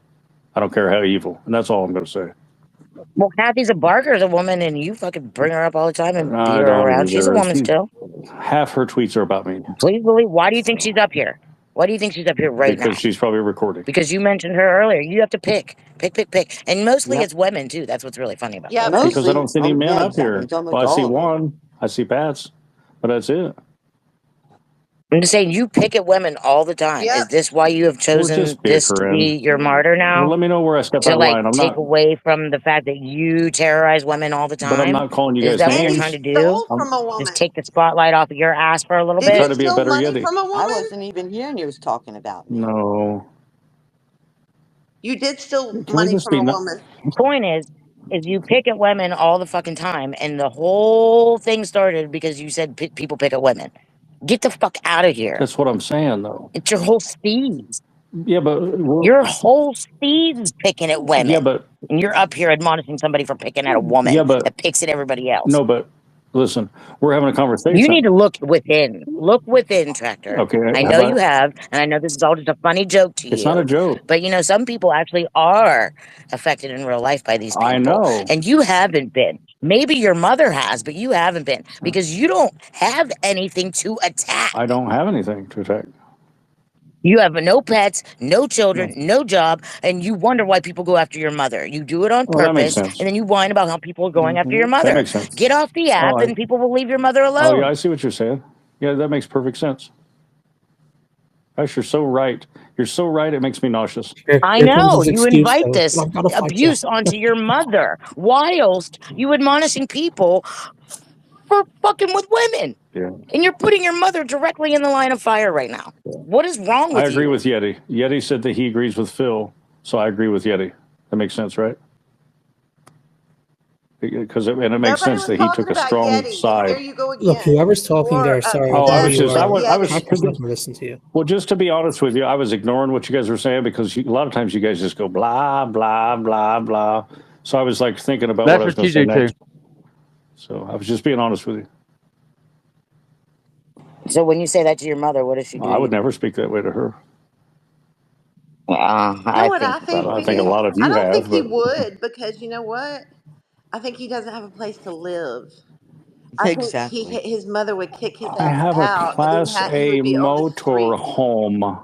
I don't care how evil. And that's all I'm going to say. Well, Kathy's a Barker's a woman, and you fucking bring her up all the time and beat I her don't around. She's a either. woman still. Half her tweets are about me. Please believe. Why do you think she's up here? Why do you think she's up here right now? Because she's probably recording. Because you mentioned her earlier. You have to pick. And mostly it's women, too. That's what's really funny about Yeah, that. Because I don't see any men yeah, up exactly. here. It's almost Well, I see all of them. one. I see Pat's. But that's it. I'm just saying, you pick at women all the time. Yep. Is this why you have chosen just this to bickering. be your martyr now? Well, let me know where I step To out of line. I'm take not, away from the fact that you terrorize women all the time? but I'm not calling you Is guys that what you're names. trying to do? Stole from a woman. Just take the spotlight off of your ass for a little Did bit? Try you to be a steal better money Yeti. from a I woman? wasn't even here and he was talking about me. No. You did steal Can we money just from be a not? woman. The point is you pick at women all the fucking time, and the whole thing started because you said people pick at women. Get the fuck out of here. That's what I'm saying, though. It's your whole speed. Yeah, but Your whole speed is picking at women. yeah, but And you're up here admonishing somebody for picking at a woman yeah, but that picks at everybody else. no, but listen, we're having a conversation. You need to look within. Look within, Tractor. Okay, I how know about- you have, and I know this is all just a funny joke to you. It's not a joke. But you know, some people actually are affected in real life by these people. I know. And you haven't been. Maybe your mother has, but you haven't been because you don't have anything to attack. I don't have anything to attack. You have no pets, no children, no job, and you wonder why people go after your mother. You do it on Well, that makes purpose, sense. and then you whine about how people are going after your That mother. makes sense. Get off the app, and people will leave your mother alone. Oh, yeah, I see what you're saying. Yeah, that makes perfect sense. Gosh, you're so right. You're so right. It makes me nauseous. I know. You invite this abuse onto your mother whilst you admonishing people for fucking with women. Yeah. And you're putting your mother directly in the line of fire right now. What is wrong with you? I agree with Yeti. Yeti said that he agrees with Phil, so I agree with Yeti. That makes sense, right? Because it makes sense that he took a strong side. Here you go again. Look, whoever's talking there, sorry. Oh, I was just, I was to listen to you. Well, just to be honest with you, I was ignoring what you guys were saying because a lot of times you guys just go blah, blah, blah, blah. So I was like thinking about what I was going to say next. So I was just being honest with you. So when you say that to your mother, what does she do? I would never speak that way to her. I think a lot of you have. I don't think he would because you know what? I think he doesn't have a place to live. I Exactly. think his mother would kick his ass I have out. a Class A motor home.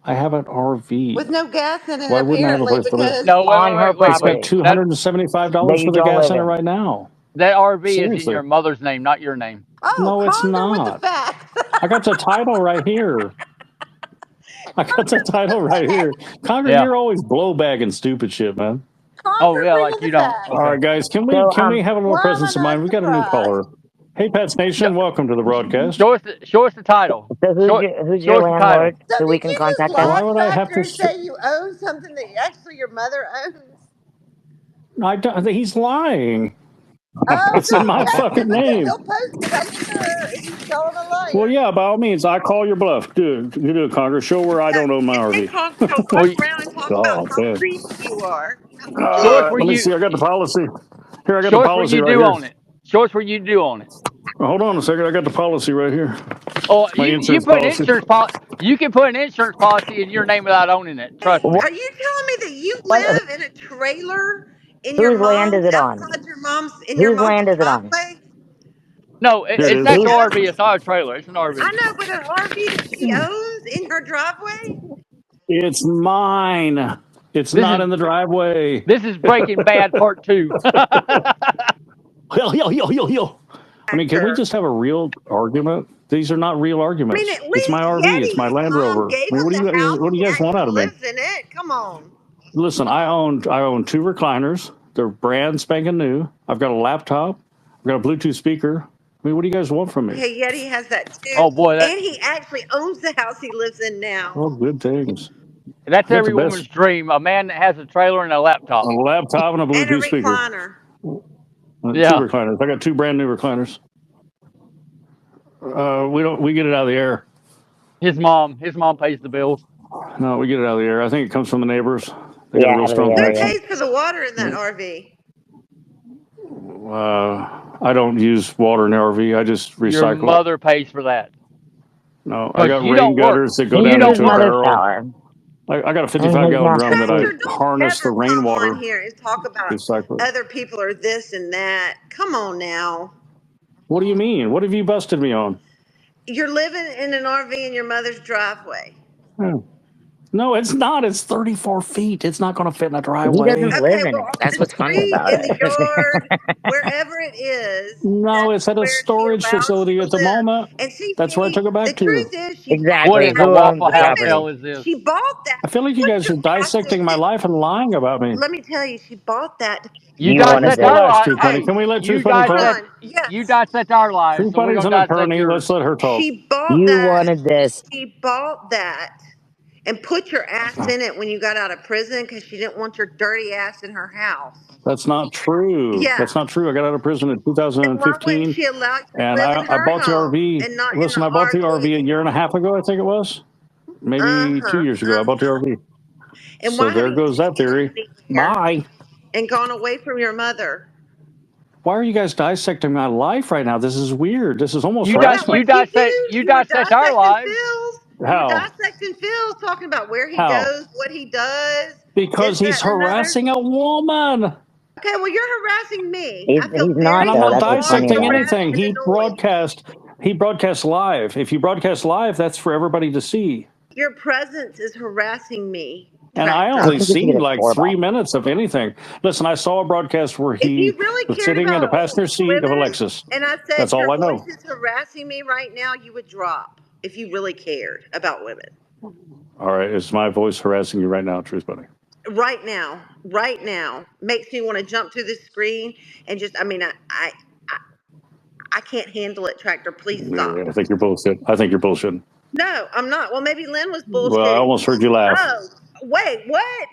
I have an RV. With no gas in it, Why wouldn't I have a apparently, place to live? because No, on her I property. spent $275 for the gas in it right now. That RV is Seriously. in your mother's name, not your name. Oh, No, it's Conger with not. the facts. I got the title right here. I got the title right here. Conger, Yeah. you're always blow bagging stupid shit, man. Oh yeah, like you don't. All right, guys, can we have a little presence of mind? We got a new caller. Hey, Pats Nation, welcome to the broadcast. Show us the title. So who's your landlord so we can contact them? Why would I have to say you own something that actually your mother owns? I don't, he's lying. Oh, It's in my fucking name. He'll post it, I'm sure, if you tell him a liar. Well, yeah, by all means, I call your bluff. Do it, Conger. Show where I don't own my RV. Around and talk about how creepy you are. Let me see. I got the policy. Here, I got the policy right here. on it. Show us where you do on it. Hold on a second. I got the policy right here. Oh, My you put an insurance policy. You can put an insurance policy in your name without owning it. Trust me. Are you telling me that you live in a trailer in Whose your land mom's is it on? outside your mom's Whose land is it on? driveway? No, it's an actual RV. It's not a trailer. It's an RV. I know, but an RV that she owns in her driveway? It's mine. It's not in the driveway. This is Breaking Bad Part 2. Yo. I mean, can we just have a real argument? These are not real arguments. I mean, it's my RV. It's my Land Rover. I mean, what do you guys want out of me? Lives in it. Come on. Listen, I own 2 recliners. They're brand spanking new. I've got a laptop. I've got a Bluetooth speaker. I mean, what do you guys want from me? Okay, Yeti has that too. Oh boy, and he actually owns the house he lives in now. Oh, good things. That's every woman's dream. A man that has a trailer and a laptop. A laptop and a Bluetooth speaker. Recliner. 2 recliners. I got 2 brand new recliners. We get it out of the air. His mom pays the bills. No, we get it out of the air. I think it comes from the neighbors. They got a real strong connection. Who pays for the water in that RV? I don't use water in the RV. I just recycle. Your mother pays for that. No, I got rain gutters that go down into a barrel. I got a 55-gallon drum that I harness the rainwater. Here and talk about other people are this and that. Come on now. What do you mean? What have you busted me on? You're living in an RV in your mother's driveway. No, it's not. It's 34 feet. It's not going to fit in a He driveway. doesn't live in it. on That's the what's funny street, about in the it. yard, wherever it is, No, that's it's at a where she storage allows you facility to at the live. moment. And see, That's where I took it the back to. truth is, she bought What Exactly. is that. a Who owns Waffle the Wait a House minute. property? hell is this? She bought that. I feel like you Put guys your are ass in dissecting my it. life and lying about me. Let me tell you, she bought that. You You wanted dissect Let's this. our relax, lives. Truth Bunny. Hey, Can we let you Truth Bunny Hold talk? dissect on. Yes. you dissect our lives, Truth so we're Bunny's gonna an dissect attorney. yours. Let's let her talk. She bought You that. wanted this. She bought that and put your ass in it when you got out of prison because she didn't want your dirty ass in her house. That's not true. Yeah. That's not true. I got out of prison in Why wouldn't 2015, she allow you to and live in I her bought the home RV. and not in Listen, the I bought the RV a RV? year and a half ago, I think it was. Maybe 2 years ago, I bought the RV. And So why there haven't you goes that taken theory. it anywhere Bye. and gone away from your mother? Why are you guys dissecting my life right now? This is weird. This is almost Isn't that what harassment. you do? You You were dissect our dissecting lives. Phil's. You were How? dissecting Phil's, talking about where he How? goes, what he does, Because this, he's that, and another. harassing a woman. Okay, well, you're harassing me. He's I feel not, And very I'm though. not That's what's funny dissecting about it. harassed anything. and annoyed. He broadcasts live. If you broadcast live, that's for everybody to see. Your presence is harassing me, And I Tractor. I only think you should seen get a like score 3 ball. minutes of anything. Listen, I saw a broadcast where If he you really was cared sitting in the about passenger seat of a women Lexus. and I That's said all your I know. voice is harassing me right now, you would drop if you really cared about women. All right, is my voice harassing you right now, Truth Bunny? Right now makes me want to jump through the screen and just, I can't handle it, Tractor. Please stop. Yeah, I think you're bullshit. No, I'm not. Well, maybe Lynn was Well, I bullshitting. almost heard you laugh. Oh, wait, what?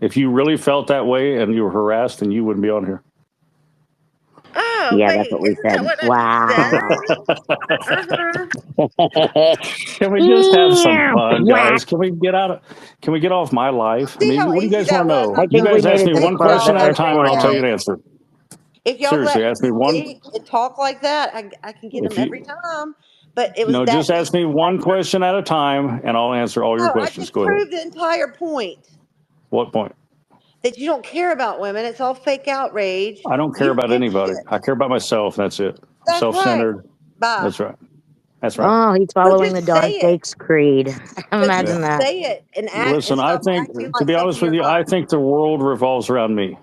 If you really felt that way and you were harassed, then you wouldn't be on here. Oh, Yeah, wait, that's what we isn't that said. what I just said? Can we just have some fun, guys? Can we get off my life? See how what do you easy guys that want to was? know? I You think we guys made ask it me this one far question at a better time for and I'll tell you you. an answer. If y'all Seriously, let ask me me one. speak and talk like that, I can get them every time. But it was No, that just ask me easy. one question at a time and I'll answer all your No, I questions. just Go ahead. proved the entire point What point? that you don't care about women. It's all fake outrage. I don't care You about give anybody. shit. I care about myself. That's it. That's Self-centered. right. Bye. That's right. That's right. Oh, he's So following the just Don say it. Fakes creed. So Imagine just that. say it and act Listen, and I stop think, acting to like be honest something with you, you're I not. think the world revolves around me.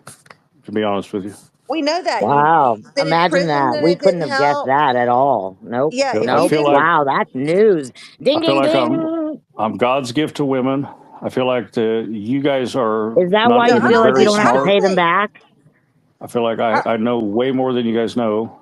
To be honest with you. We know that. Wow. You've been in Imagine prison that. and We it couldn't didn't have guessed help. that at all. Nope. Yeah, if I you feel didn't. like Wow, that's news. Ding, I feel ding, like ding. I'm God's gift to women. I feel like you guys are Is that not why No, you even feel like you very don't have to smart. pay them back? I feel like I know way more than you guys know.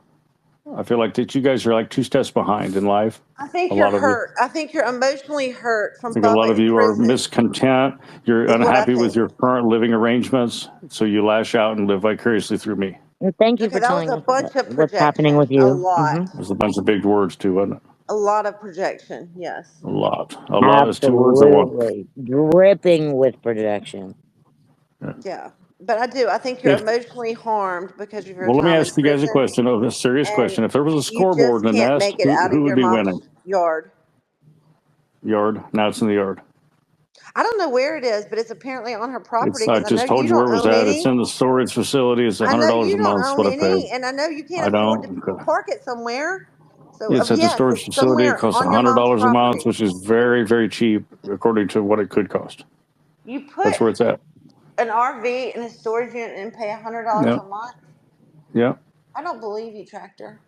I feel like that you guys are like 2 steps behind in life. I think A you're lot of you. hurt. I think you're emotionally hurt I from think a lot Bubba of in you are prison. miscontent. You're Is what I unhappy with think. your current living arrangements, so you lash out and live vicariously through me. And thank you Okay, for that was telling a us bunch of what's happening with projection. A you. lot. There's a bunch of big words too, wasn't it? A lot of projection. Yes. A lot. A lot is 2 words or one. Absolutely. Dripping with projection. Yeah. But I do. I think you're emotionally harmed because of your Well, let me time in ask you guys a prison. question, a serious And question. If there was a you scoreboard just and a can't nest, make it out who of would your be winning? mom's yard. Yard. Now it's in the yard. I don't know where it is, but it's apparently on her property I because I know just told you you where don't it was own at. It's any. in the storage facility. It's I know $100 you a don't month. Is own what I pay. any, and I know you can't I afford don't. to park it somewhere. So It's at the yes, storage it's facility. It somewhere costs on your mom's $100 a month, property. which is very, very cheap according to what it could cost. You put That's where it's at. an RV in a storage unit and pay $100 Yeah. a month. Yeah. I don't believe you, Tractor.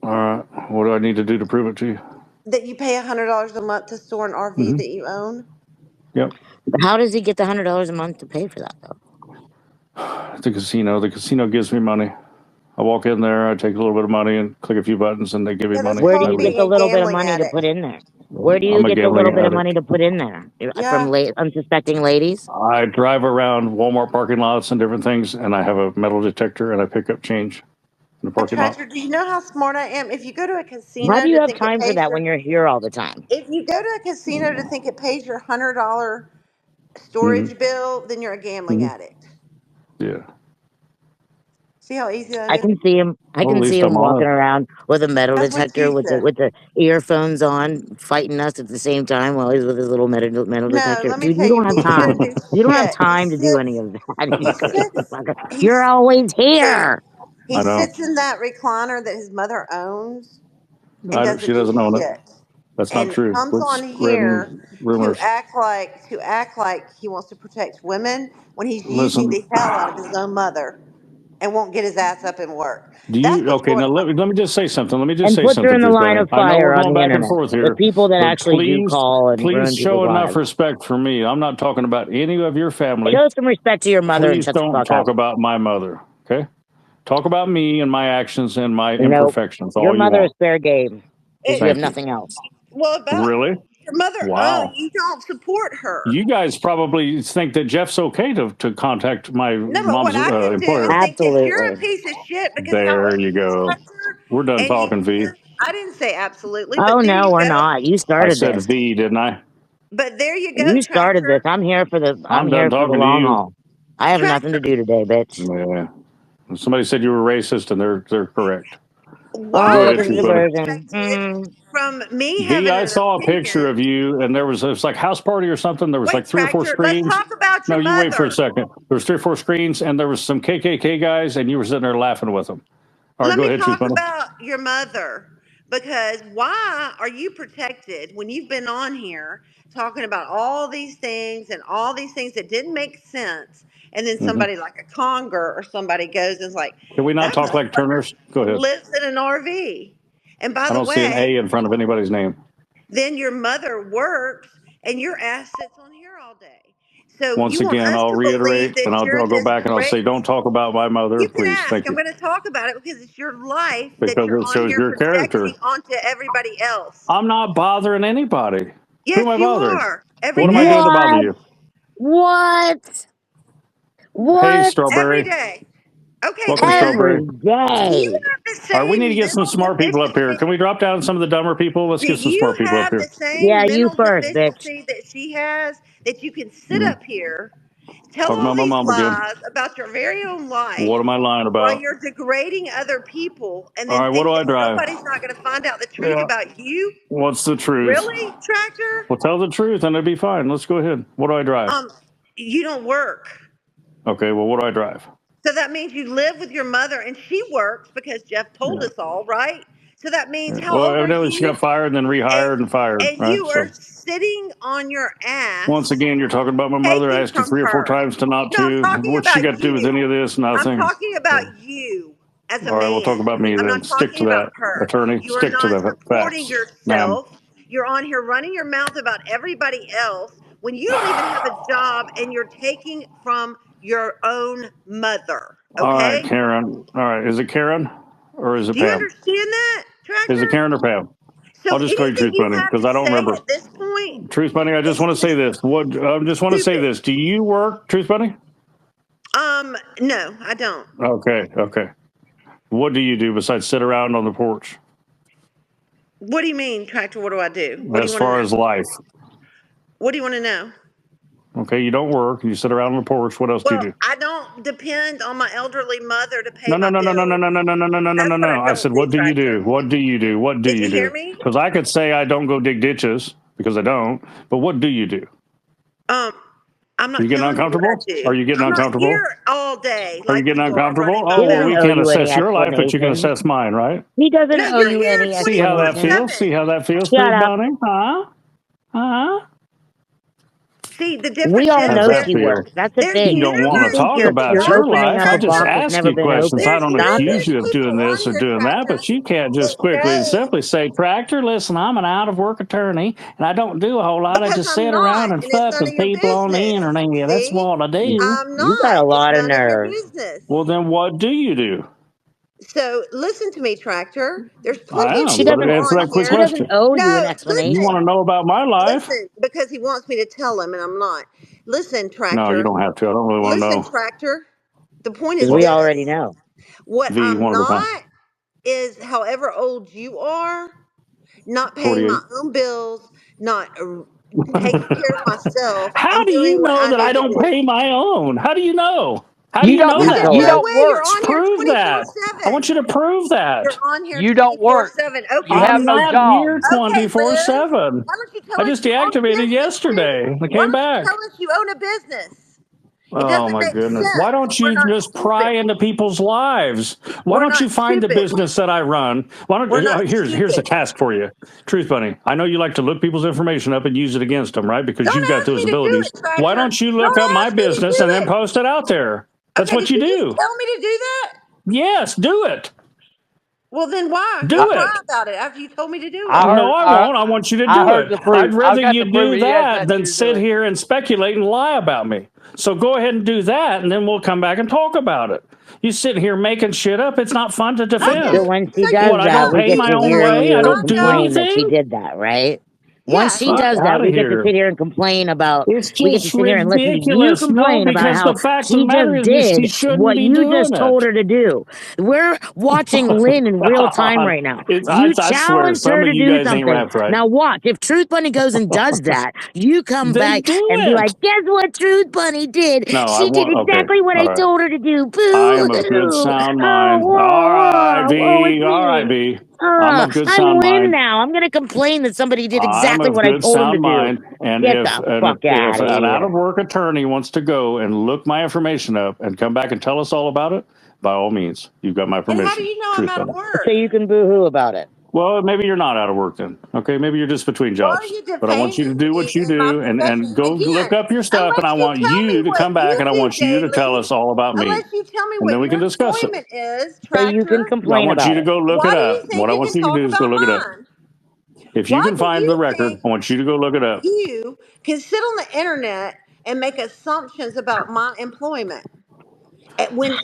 All right. What do I need to do to prove it to you? That you pay $100 a month to store an RV that you own. Yep. How does he get the $100 a month to pay for that, though? The casino. The casino gives me money. I walk in there, I take a little bit of money and click a few buttons, and they give me money. Where do you being get the a little bit of gambling money to addict. put in there? Where do you I'm a get the gambling little bit of addict. money to put in there? Yeah. From unsuspecting ladies? I drive around Walmart parking lots and different things, and I have a metal detector, and I pick up change in the parking lot. Tractor, do you know how smart I am? If you go to a casino, How do you to have think time it for pays that your, when you're here all the time? if you go to a casino to think it pays your $100 storage bill, then you're a gambling addict. Yeah. See how easy that I is? can see him. I Well, at can see least him I'm walking honest. around with a metal That's what detector you with said. the earphones on, fighting us at the same time while he's with his little metal No, detector. let me Dude, tell you you, don't have he time. doesn't do You don't have shit. time to do any of that. He You crazy sits. fucker. He You're always here. He I know. sits in that recliner that his mother owns and doesn't She do doesn't own it. shit. That's not and true. comes Quit on here spreading rumors. to act like he wants to protect women when he's using Listen, the hell out of his own mother and won't get his ass up and work. do That's you? what's Okay, going now on. let me just say something. Let me just And say puts her something, in the Truth line Bunny. of I know fire we're on going the back and internet. forth The here, people that but actually do call and ruin please show people's enough lives. respect for me. I'm not talking about any of your family. Show some respect to your mother and Please shut the don't fuck talk up. about my mother. Okay, talk about me and my actions and my Nope. imperfections. Your All you mother is want. fair game because you have Thank you. nothing else. Well, about Really? your mother, Wow. you don't support her. You guys probably think that Jeff's okay to contact my No, but mom's what I can do employer. is think that you're a Absolutely. piece of shit because how There old you are you, go. Tractor? We're done And talking, V. I didn't say absolutely, Oh, but there no, you we're go. not. You I started said this. V, didn't I? But there you go, You started this. Tractor. I'm here for the I'm done talking to long you. haul. I have nothing to do today, bitch. Yeah. Somebody said you were racist, and they're correct. Why Go Oh, ahead, look at Truth the Bunny. diversion. from me V, having I an saw a picture opinion? of you, and it was like house party or something. There was Wait, like 3 or 4 Tractor, let's screens. talk about No, your you wait for a mother. second. There was 3 or 4 screens, and there was some KKK guys, and you were sitting there laughing with them. All right, Let go me ahead, Truth talk Bunny. about your mother because why are you protected when you've been on here talking about all these things and all these things that didn't make sense, and then somebody like a Conger or somebody goes and is like, Can we not that talk like motherfucker Turners? Go ahead. lives in an RV. And by I the don't see an way, A in front of anybody's name. then your mother works and your ass sits on here all day. So Once you want again, us I'll to believe reiterate, and that you're I'll go this back and I'll say, great. don't talk about my mother, You can please. ask. Thank I'm you. going to talk about it because it's your life that Because you're it on shows here your character. projecting onto everybody else. I'm not bothering anybody. Who am Yes, I you bothering? are. Every What am I doing day. to bother What? you? What? Hey, What? Every Strawberry. day. Okay, Welcome, Glenn. Strawberry. Every Do you day. have the All right, we need to same get some mental smart people up here. deficiency? Can we drop down some of the dumber people? Let's Do get some you smart people up have here. the same Yeah, you mental first, bitch. deficiency that she has that you can sit Mm. up here, tell Talking all about my these mom again. lies about your very own life What am I lying while about? you're degrading other people and All then right, what think do I that drive? somebody's not going to find out the truth Yeah. about you? What's the truth? Really, Tractor? Well, tell the truth and it'll be fine. Let's go ahead. What do I drive? You don't work. Okay, well, what do I drive? So that means you live with your mother and she works because Jeff told Yeah. us all, right? So that means how Well, old are evidently she you? got fired and then rehired and fired, And right? you So are sitting on your once ass again, you're talking about my mother. I taking asked you from 3 or 4 her. times to not No, I'm to. talking What's she got about to do with you. any of this? I'm Nothing. talking about you as a All right, we'll talk man. about me I'm then. not Stick to talking about that, her. attorney. You are Stick to not the supporting facts, ma'am. yourself. You're on here running your mouth about everybody else when you don't even have a job and you're taking from your own mother. All right, Okay? Karen. All right, is it Karen or is it Do you Pam? understand that, Is it Tractor? Karen or Pam? So I'll just call you anything Truth you Bunny have because to I don't say remember. at this point Truth Bunny, I just want to is say just this. What I just want to say stupid. this. Do you work, Truth Bunny? No, I don't. Okay. What do you do besides sit around on the porch? What do you mean, Tractor? What do I do? What do you As want to far know? as life. What do you want to know? Okay, you don't work. You sit around on the porch. What else do you Well, do? I don't depend on my elderly mother to pay No, no, my no, no, no, no, bills. no, no, no, no, no, no, no, That's no, what I no. I don't said, do, what do you Tractor. do? What do you do? What do Did you you hear do? me? Because I could say I don't go dig ditches because I don't. But what do you do? I'm Are you not getting telling you what I uncomfortable? do. Are you getting I'm not uncomfortable? here all day Are you like getting you are uncomfortable? running my He Oh, well, doesn't we owe mouth. can't you any assess your life, but you can explanation. assess mine, right? He doesn't No, owe you're you here any See how that 24/7. feels? explanation. See how that feels, Shut Truth up. Bunny? Huh? Huh? See, the We difference all How's know is that she feel? works. That's the there's You thing. don't You want to never think talk you're about no your opening life. up I a just box that's ask never you been questions. I opened. there's don't Stop accuse it. you of many doing people this on or here, doing that, Tractor, but you can't just that quickly and say simply say, Tractor, listen, I'm an out of work attorney and I don't do a whole lot. I because just I'm sit not, around and and it's fuck none of with your people on the business. internet. That's See, what I do. I'm You got not. a It's lot of none of your nerve. business. Well, then what do you do? So listen to me, Tractor. There's I plenty of She am, but people doesn't answer on that quick she here. doesn't question. owe you an No, You want explanation. to know about my life? listen, because he wants me to tell him, and I'm not. Listen, No, you Tractor. don't have to. I don't really want to Listen, know. Tractor. The point Because is we What? already this: know. what V, I'm one at a time. not is, however old you are, not paying 48. my own bills, not taking care of myself, How and do doing you what know I that I need to don't do. pay my own? How do you know? How do You you don't know You because that? There's told you no us. don't way you're work. on here Prove that. I 24/7. want you to prove that. You're on here You don't work. 24/7. You Okay, have I'm no not job. here okay, Liz. 24/7. Why don't you tell I us just you own a deactivated business, please? yesterday. I Why came don't you back. tell us you own a business? Oh my make goodness. sense. Why don't We're you not just pry stupid. into people's lives? Why We're don't not you find the stupid. business that I run? Why don't We're not here's a stupid. task for you. Truth Bunny. I know you like to look people's information up and use it against them, right? Because Don't you've got ask those me to do abilities. it, Why Tractor. don't you look Don't up my ask me to business do and then it. post it out there? That's Okay, what you did you do. just tell me to do that? Yes, do it. Well, then why? Do You'll it. cry about it after you told me to do I it. heard. No, I won't. I want you to I do heard it. the proof. I'd I've rather got you the proof. do He has that asked than you to do sit it. here and speculate and lie about me. So go ahead and do that, and then we'll come back and talk about it. You sitting here making shit up. It's not fun to defend. So when she So you does What, I that, don't tell we pay get my to own hear way? I you don't do complain that she anything? did that, right? Yeah. Once she Fuck does that, outta we get to here. sit here and complain about. It's We get to just sit here and listen to you ridiculous. No, complain about because how the fact of she the matter just is she did shouldn't what be you doing just told it. her to do. We're watching Lynn in real time right now. You I swear, challenged some her of to you do guys ain't something. wrapped right. Now watch. If Truth Bunny goes and does that, you come Then back do and be it. like, "Guess what Truth Bunny did? No, I She did want. Okay, exactly what all I right. told her to do." I am of good Boo! sound Oh, mind. whoa, All right, whoa, whoa, it's B. All right, me. B. I'm of good sound I'm Lynn mind. now. I'm gonna complain that somebody did I'm exactly of what I good told him to sound do. mind. And Get if the fuck out if of an out here. of work attorney wants to go and look my information up and come back and tell us all about it, by all means, you've got my And how do permission. you know I'm Truth out of Bunny. work? So you can boo-hoo about it. Well, maybe you're not out of work then. Okay, maybe you're just between Why are jobs. you But I want you to defaming do me what you in my do and profession? go look Again, up your stuff. And I unless you want tell me you to what come back you and I do want you to tell daily, us all about me. unless you tell me And then what we your can discuss it. employment is, So you can Tractor, I complain want you about to it. go look why it do up. you think What I you want can you to talk do is go about look it up. mine? If you Why can do find the you record, think I want you to go look it up. you can sit on the internet and make assumptions about my employment? When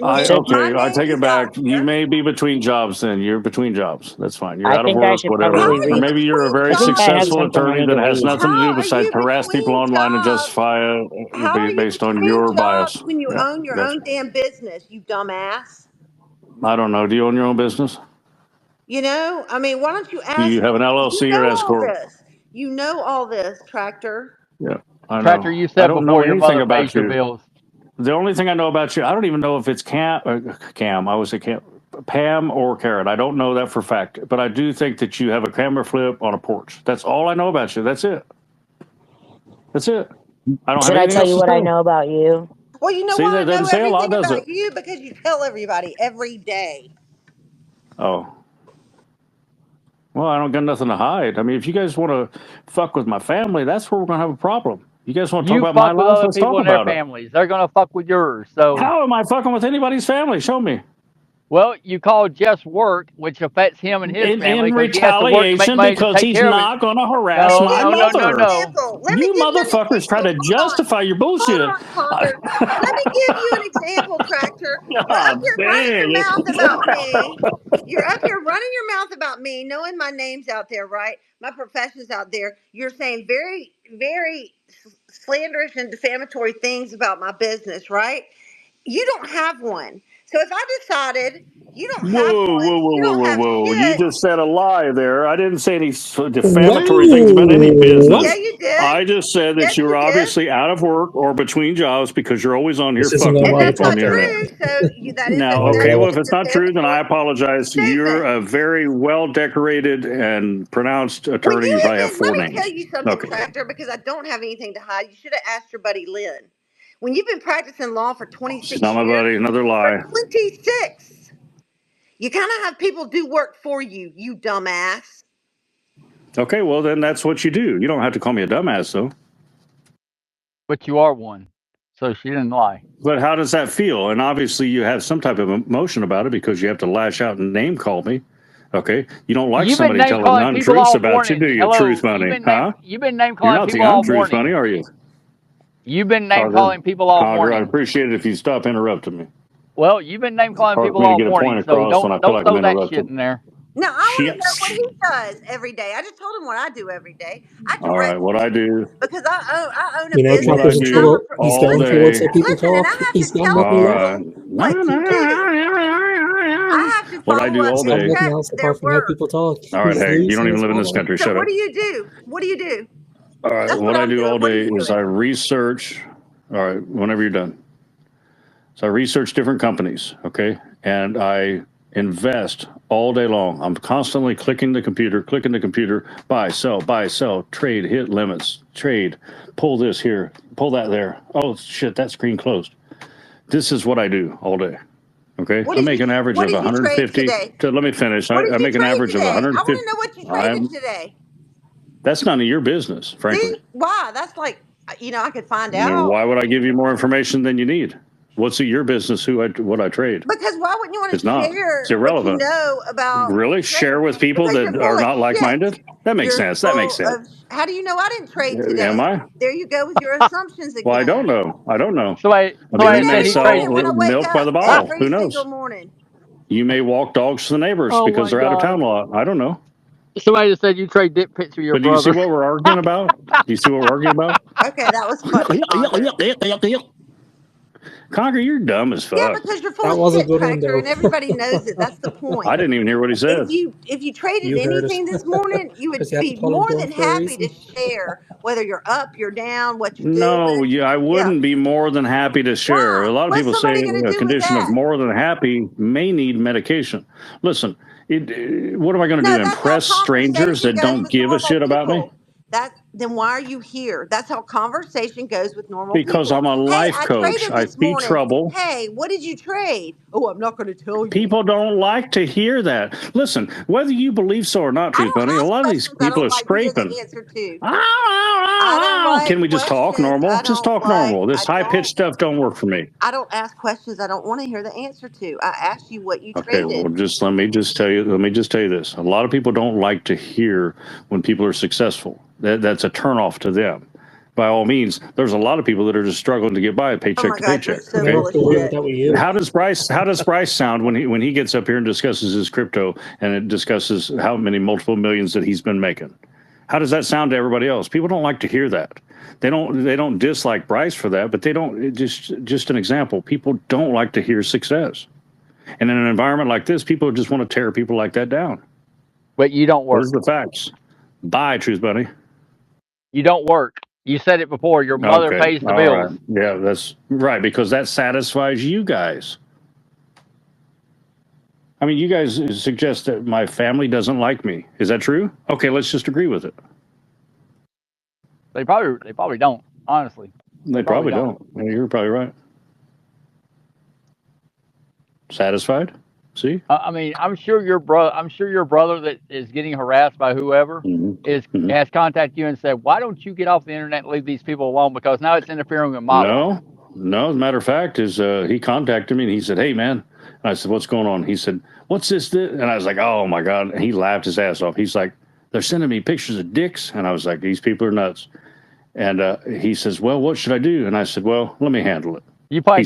my I name take is it out back. You there, may be between jobs then. You're between jobs. That's fine. You're I out of think I work, should how whatever. probably are Or you read. maybe you're a very between I think I have jobs? successful something I attorney need that to has read. nothing to do How are besides you harass people between online and jobs? justify How are it you based on between your jobs bias. when you Yeah, own your gotcha. own damn business, you dumbass? I don't know. Do you own your own business? You know, I mean, why don't you Do ask? you have an You LLC or an know S all corp? this. You know all this, Tractor. Yeah, I Tractor, know. you I said don't know before your anything mother pays about your you. bills. The only thing I know about you, I don't even know if it's Cam. I was a Cam, Pam or Karen. I don't know that for a fact, but I do think that you have a camera flip on a porch. That's all I know about you. That's it. That's it. I don't have Should I anything tell else you to what I say. know about you? Well, you know See, why that I know doesn't say a lot, everything does it? about you? Because you tell everybody every day. Oh, well, I don't got nothing to hide. I mean, if you guys want to fuck with my family, that's where we're gonna have a problem. You guys want to talk You about my fuck with life? other Let's talk people and their about it. families. They're gonna fuck with yours. So, How am I fucking with anybody's family? Show me. well, you call Jeff's work, which affects him and his family In because he has to work to make retaliation money to because take he's care of his. not going to harass Let me No, my give no, you no, no, an mother. no. example. Let me You give you an motherfuckers try example. to Hold on. justify your Hold bullshit. on, Father. Let me give you an example, Tractor. You're up God here running your dang. mouth about me. You're up here running your mouth about me, knowing my name's out there, right? My profession's out there. You're saying very, very slanderous and defamatory things about my business, right? You don't have one. So if I decided you don't have Whoa, one, whoa, whoa, you whoa, don't whoa, have whoa. You shit. just said a lie there. I didn't say any defamatory things about any Wow. Yeah, business. you did. I just said that Yes, you you were did. obviously out of work or between jobs because you're always on here This isn't fucking going with And well that's with people on not the Tractor. internet. true. So Now, that okay, is well, Okay. if a it's not true, then I defamatory apologize. You're statement. a very well decorated and pronounced Well, attorney. You you have probably have been. Let four me tell names. you something, Okay. Tractor, because I don't have anything to hide. You should have asked your buddy Lynn. When you've been practicing law for She's 26 not my years, buddy. Another for lie. 26, you kind of have people do work for you, you dumbass. Okay, well, then that's what you do. You don't have to call me a dumbass, though. But you are one. So she didn't lie. But how does that feel? And obviously, you have some type of emotion about it because you have to lash out and name call me. Okay, you don't like You've been somebody name telling calling people untruths all about you, do morning. you? Truth Hello. Bunny, huh? You've been name You're calling not the people all untruth bunny, morning. are you? You've been name Cogger, calling people all Cogger, I'd morning. appreciate it if you stop interrupting me. Well, you've been name It's calling hard for people me to all get a point morning. So across when I feel don't like I'm throw that shit interrupted. in there. Now, I want to Shit. know what he does every day. I just told him what I do every day. I All right, direct what I do, because I own a You know, what business I Tractor's in and I'm do trouble. a He's all gotten in listen, trouble day. to let people listen, and talk. I have He's to gotten tell nothing All else. right. people what to do. I have to What I follow do up all He's and gotten day. nothing check else their apart from let work. people talk. All right, He's hey, you loose don't and even it's live in this fine. country. So Shut what up. do you do? What do you do? All right, That's what what I I'm do doing. all What are day you is doing? I research. All right, whenever you're done. So I research different companies, okay? And I invest all day long. I'm constantly clicking the computer, buy, sell, trade, hit limits, trade, pull this here, pull that there. Oh, shit, that screen closed. This is what I do all day. Okay, What I did make you- an average what of did you trade 150. today? Let me finish. What did I you make an trade average today? of 150. I want to know what you traded today. That's none of your business, frankly. See? Why? That's like, I could find I mean, out. why would I give you more information than you need? What's it your business what I trade? Because why wouldn't you want It's to not. share It's irrelevant. what you know about Really? Share with people Because that you're are full of not like-minded? shit. That makes You're sense. That makes full sense. of. How do you know I didn't trade today? Am I? There you go with your assumptions again. Well, I don't know. I don't know. Somebody I mean, you may said he sell traded. When I wake milk by up the bottle. every Who knows? single morning. You may walk dogs to the neighbors Oh because my they're out of God. town a lot. I don't know. Somebody just said you trade dick pics for your But do you see brother. what we're arguing about? Do you see what we're arguing about? Okay, that was funny. Conker, you're dumb as fuck. Yeah, because you're full That of was a shit, good one, Tractor, though. and everybody knows it. That's the point. I didn't even hear what he said. If you traded You heard us. anything this morning, you would 'Cause you have to be call him more dumb than for a happy to reason. share whether you're up, you're down, what you're No, doing. yeah, I wouldn't be more than happy to share. Why? A lot of What's people say somebody gonna a do with condition of that? more than happy may need medication. Listen, what am I going to No, do? that's Impress how strangers conversation that goes don't with give a normal shit about me? people. Then why are you here? That's how conversation goes with normal Because people. I'm a Hey, life I coach. traded I this see morning. trouble. Hey, what did you trade? Oh, I'm not going to tell you. People don't like to hear that. Listen, whether you believe so or not, I Truth don't Bunny, a ask lot of these questions I people don't are like to hear scraping. the answer to. I don't like Can we just talk questions normal? I Just don't talk normal. This I high-pitched don't. stuff don't work for me. I don't ask questions I don't want to hear the answer to. I asked you what you Okay, traded. well, let me just tell you this. A lot of people don't like to hear when people are successful. That's a turnoff to them. By all means, there's a lot of people that are just struggling to get by paycheck Oh my to God, paycheck. you're so Okay? full of Believe shit. that with you. How does Bryce sound when he gets up here and discusses his crypto and it discusses how many multiple millions that he's been making? How does that sound to everybody else? People don't like to hear that. They don't dislike Bryce for that, but they don't. Just an example. People don't like to hear success. And in an environment like this, people just want to tear people like that down. But you don't work. Those are the facts. Bye, Truth Bunny. You don't work. You said it before. Your mother Okay, pays the all bills. right. Yeah, that's right, because that satisfies you guys. I mean, you guys suggest that my family doesn't like me. Is that true? Okay, let's just agree with it. They probably don't. Honestly, They probably don't. Yeah, you're probably right. Satisfied? See? I mean, I'm sure your brother that is getting harassed by whoever has contacted you and said, "Why don't you get off the internet and leave these people alone? Because now it's interfering with my life." No. As a matter of fact, he contacted me and he said, "Hey, man." And I said, "What's going on?" He said, "What's this?" And I was like, "Oh my God!" And he laughed his ass off. He's like, "They're sending me pictures of dicks," and I was like, "These people are nuts." And he says, "Well, what should I do?" And I said, "Well, let me handle it." You probably